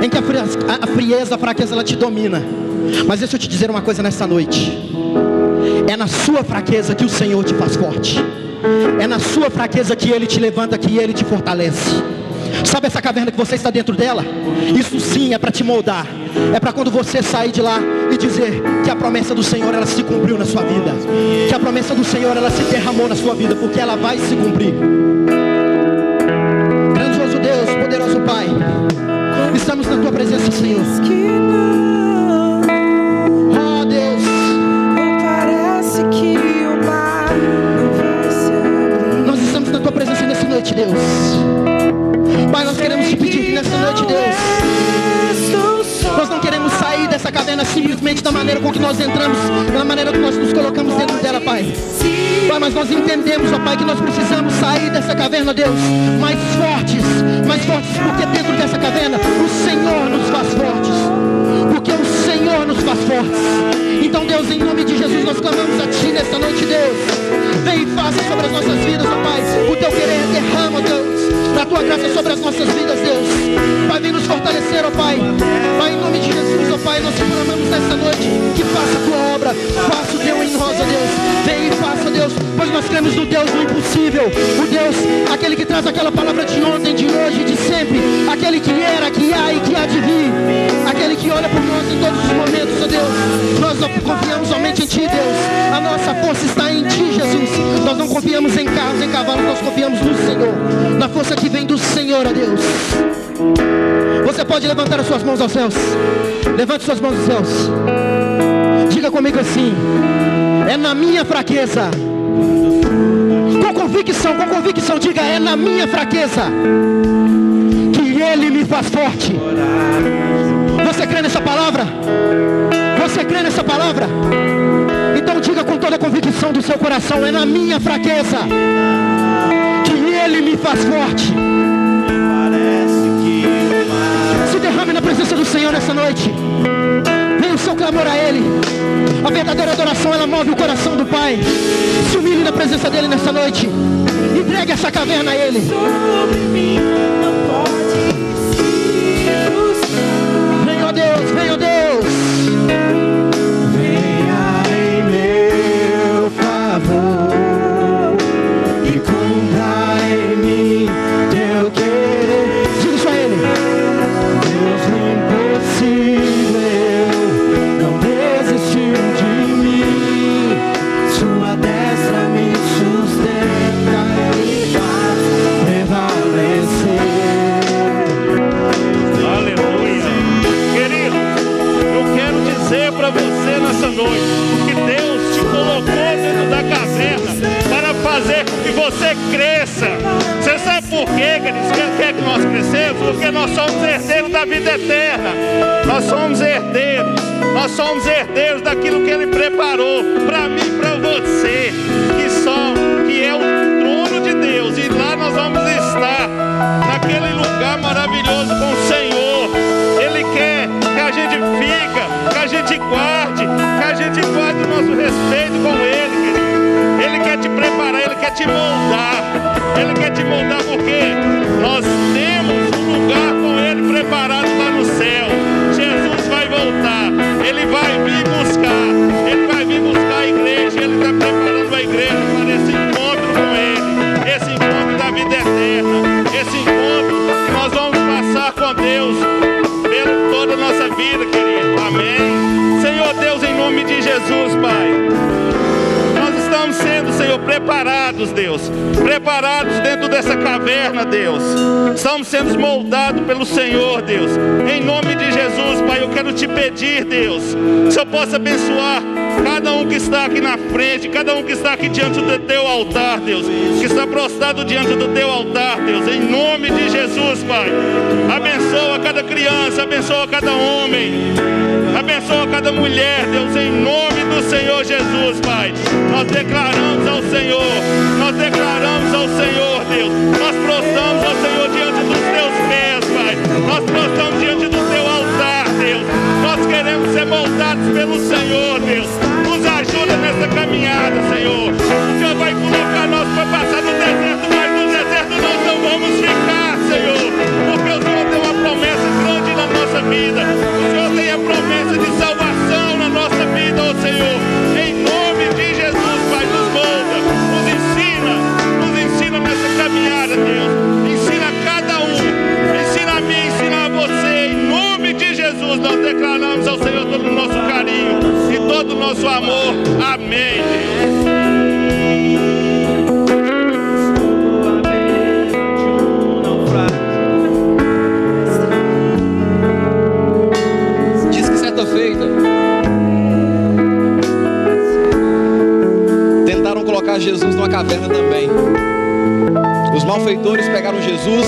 em que a frieza, a fraqueza, ela te domina. Mas deixa eu te dizer uma coisa nessa noite. É na sua fraqueza que o Senhor te faz forte. É na sua fraqueza que Ele te levanta, que Ele te fortalece. Sabe essa caverna que você está dentro dela? Isso sim é para te moldar. É para quando você sair de lá e dizer que a promessa do Senhor, ela se cumpriu na sua vida. Que a promessa do Senhor, ela se derramou na sua vida, porque ela vai se cumprir. Grandioso Deus, poderoso Pai, estamos na Tua presença, Senhor. Oh Deus, Parece que o mar vai se abrir. nós estamos na Tua presença nessa noite, Deus. Pai, nós queremos te pedir nessa noite, Deus. Nós não queremos sair dessa caverna simplesmente da maneira com que nós entramos, da maneira que nós nos colocamos dentro dela, Pai. Pai, mas nós entendemos, ó Pai, que nós precisamos sair dessa caverna, Deus, mais fortes, porque dentro dessa caverna o Senhor nos faz fortes, porque o Senhor nos faz fortes. Então, Deus, em nome de Jesus, nós clamamos a Ti nessa noite, Deus. Vem e faça sobre as nossas vidas, ó Pai, tua graça sobre as nossas vidas, Deus. Pai, vem nos fortalecer, ó Pai. Pai, em nome de Jesus, ó Pai, nós te clamamos nessa noite. Que faça a tua obra, faça o teu em nós, ó Deus. Vem e faça, Deus, pois nós cremos no Deus do impossível. O Deus, aquele que traz aquela palavra de ontem, de hoje, de sempre. Aquele que era, que há e que há de vir. Aquele que olha por nós em todos os momentos, ó Deus. Nós não confiamos somente em Ti, Deus. A nossa força está em Ti, Jesus. Nós não confiamos em carros, em cavalos, nós confiamos no Senhor. Na força que vem do Senhor, ó Deus. Você pode levantar as suas mãos aos céus. Levante suas mãos aos céus. Diga comigo assim: é na minha fraqueza. Com convicção, diga: é na minha fraqueza que Ele me faz forte. Você crê nessa palavra? Você crê nessa palavra? Então diga com toda a convicção do seu coração: é na minha fraqueza que Ele me faz forte. Se derrame na presença do Senhor nessa noite. Venha o seu clamor a Ele. A verdadeira adoração, ela move o coração do Pai. Se humilhe na presença dEle nessa noite. Entregue essa caverna a Ele. Venha, ó Deus, venha, ó Deus. Venha em meu favor e cumpra em mim teu querer. Diga isso a Ele. Deus impossível não desistiu de mim. Sua destra me sustenta e faz prevalecer. Aleluia. Querido, eu quero dizer para você nessa noite que Deus te colocou dentro da caverna para fazer com que você cresça. Você sabe por quê, queridos? Que Ele quer que nós crescemos? Porque nós somos herdeiros da vida eterna. Nós somos herdeiros. Nós somos herdeiros daquilo que Ele preparou para mim e para você, que é o trono de Deus. E lá nós vamos estar, naquele lugar maravilhoso com o Senhor. Ele quer que a gente fique, que a gente guarde o nosso respeito com Ele, querido. Ele quer te preparar, Ele quer te moldar. Ele quer te moldar porque nós temos um lugar com Ele preparado lá no céu. Jesus vai voltar, Ele vai vir buscar a igreja. Ele está preparando a igreja para esse encontro com Ele, esse encontro da vida eterna, esse encontro que nós vamos passar com Deus pela toda a nossa vida, querido. Amém. Senhor Deus, em nome de Jesus, Pai, nós estamos sendo, Senhor, preparados, Deus, preparados dentro dessa caverna, Deus. Estamos sendo moldados pelo Senhor, Deus. Em nome de Jesus, Pai, eu quero te pedir, Deus, que eu possa abençoar cada um que está aqui na frente, cada um que está aqui diante do teu altar, Deus, que está prostrado diante do teu altar, Deus, em nome de Jesus, Pai. Abençoa cada criança, abençoa cada homem, abençoa cada mulher, Deus, em nome do Senhor Jesus, Pai. Nós declaramos ao Senhor, Deus, nós prostramos ao Senhor diante dos teus pés, Pai. Nós prostramos diante do teu altar, Deus. Nós queremos ser moldados pelo Senhor, Deus. Nos ajuda nessa caminhada, Senhor. O Senhor vai colocar nós para passar no deserto, mas no deserto nós não vamos ficar, Senhor, porque o Senhor tem uma promessa grande na nossa vida. O Senhor tem a promessa de salvação na nossa vida, ó Senhor. Em nome de Jesus, Pai, nos molda, nos ensina nessa caminhada, Deus. Ensina a cada um, ensina a mim, ensina a você. Em nome de Jesus, nós declaramos ao Senhor todo o nosso carinho e todo o nosso amor. Amém, Diz que certa feita tentaram colocar Jesus numa caverna também. Os malfeitores pegaram Jesus,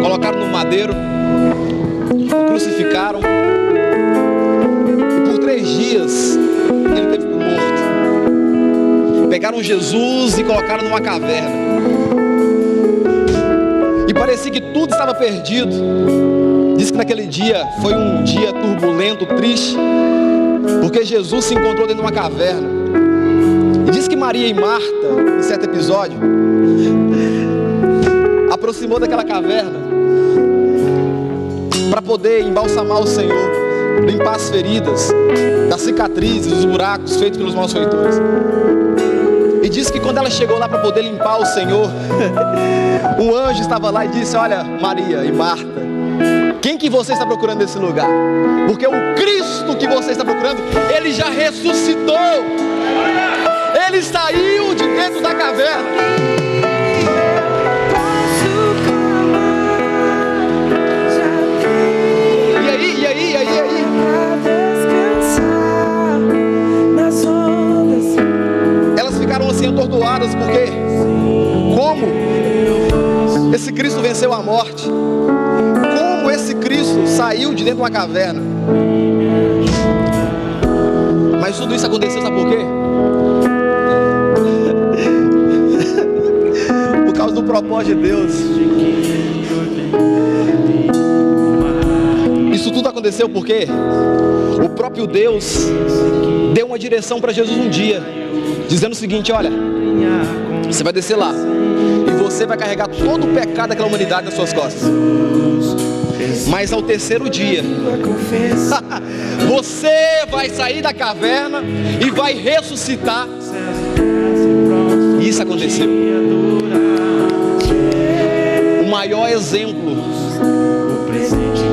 colocaram no madeiro, o crucificaram, e por 3 dias ele teve por morto. Pegaram Jesus e colocaram numa caverna, e parecia que tudo estava perdido. Diz que naquele dia foi um dia turbulento, triste, porque Jesus se encontrou dentro de uma caverna. E diz que Maria e Marta, em certo episódio, aproximou daquela caverna para poder embalsamar o Senhor, limpar as feridas, das cicatrizes, dos buracos feitos pelos malfeitores. E diz que quando ela chegou lá para poder limpar o Senhor, um anjo estava lá e disse: olha, Maria e Marta, quem que você está procurando nesse lugar? Porque o Cristo que você está procurando, Ele já ressuscitou. Ele saiu de dentro da caverna. E aí? Elas ficaram assim atordoadas, porque como esse Cristo venceu a morte? Como esse Cristo saiu de dentro de uma caverna? Mas tudo isso aconteceu, sabe por quê? Por causa do propósito de Deus. Isso tudo aconteceu porque o próprio Deus deu uma direção para Jesus um dia, dizendo o seguinte: olha, você vai descer lá e você vai carregar todo o pecado daquela humanidade nas suas costas. Mas ao terceiro dia você vai sair da caverna e vai ressuscitar. E isso aconteceu. O maior exemplo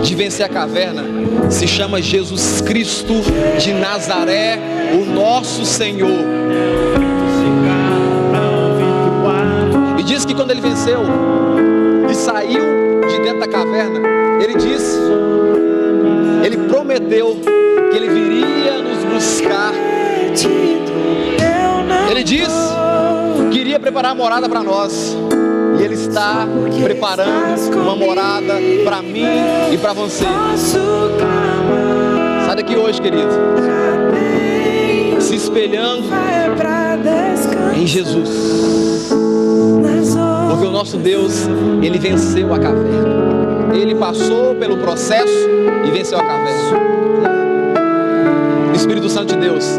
de vencer a caverna se chama Jesus Cristo de Nazaré, o nosso Senhor. E diz que quando ele venceu e saiu de dentro da caverna, ele prometeu que ele viria nos buscar. Ele disse que iria preparar a morada para nós. E Ele está preparando uma morada para mim e para você. Sai daqui hoje, querido, se espelhando em Jesus. Porque o nosso Deus, Ele venceu a caverna. Ele passou pelo processo e venceu a caverna. Espírito Santo de Deus,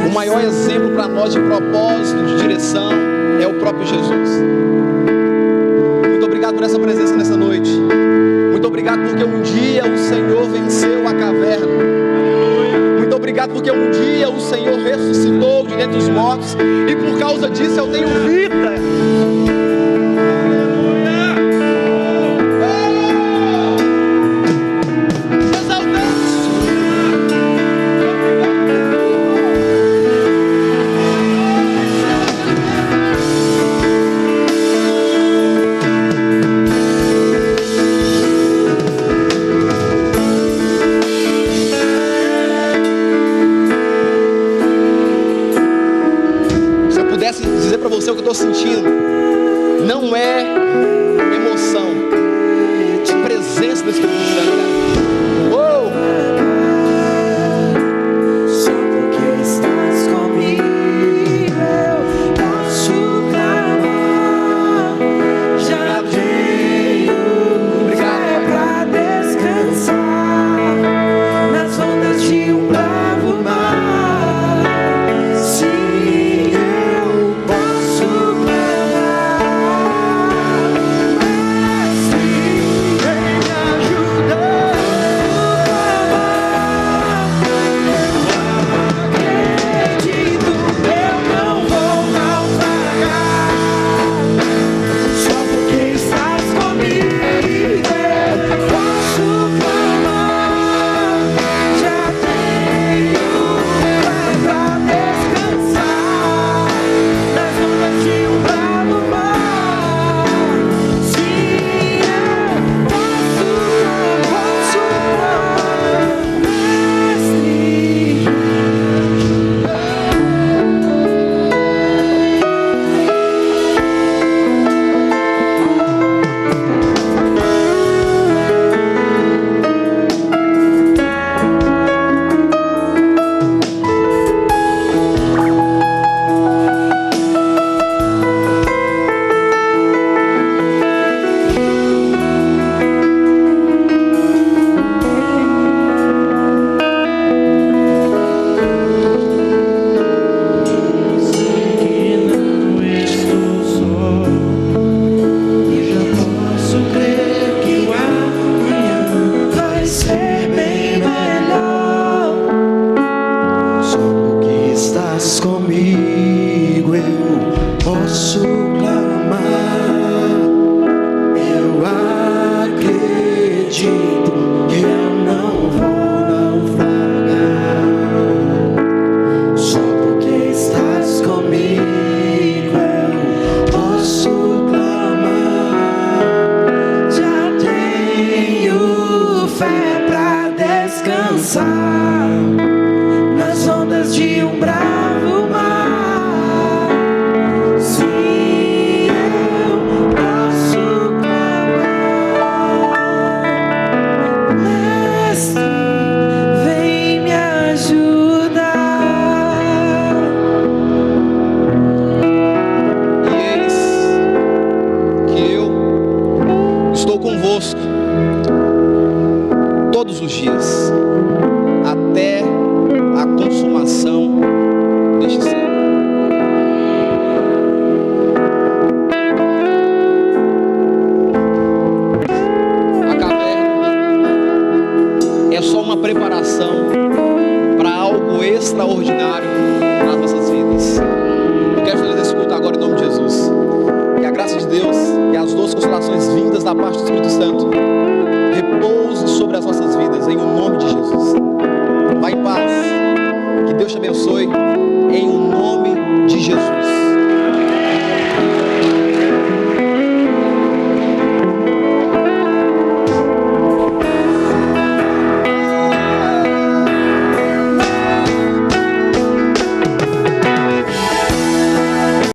o maior exemplo para nós de propósito, de direção, é o próprio Jesus. Muito obrigado por essa presença nessa noite. Muito obrigado porque um dia o Senhor venceu a caverna. Muito obrigado porque um dia o Senhor ressuscitou de dentro dos mortos. E por causa disso eu tenho vida. Dizer para você o que eu estou sentindo. acredito que eu não vou naufragar. Só porque estás comigo eu posso clamar. Já tenho fé pra descansar nas ondas de um bravo mar. Sim, eu posso clamar. Mestre, vem me ajudar. E eis que eu estou convosco todos os dias, até a consumação deste século. A caverna é só uma preparação para algo extraordinário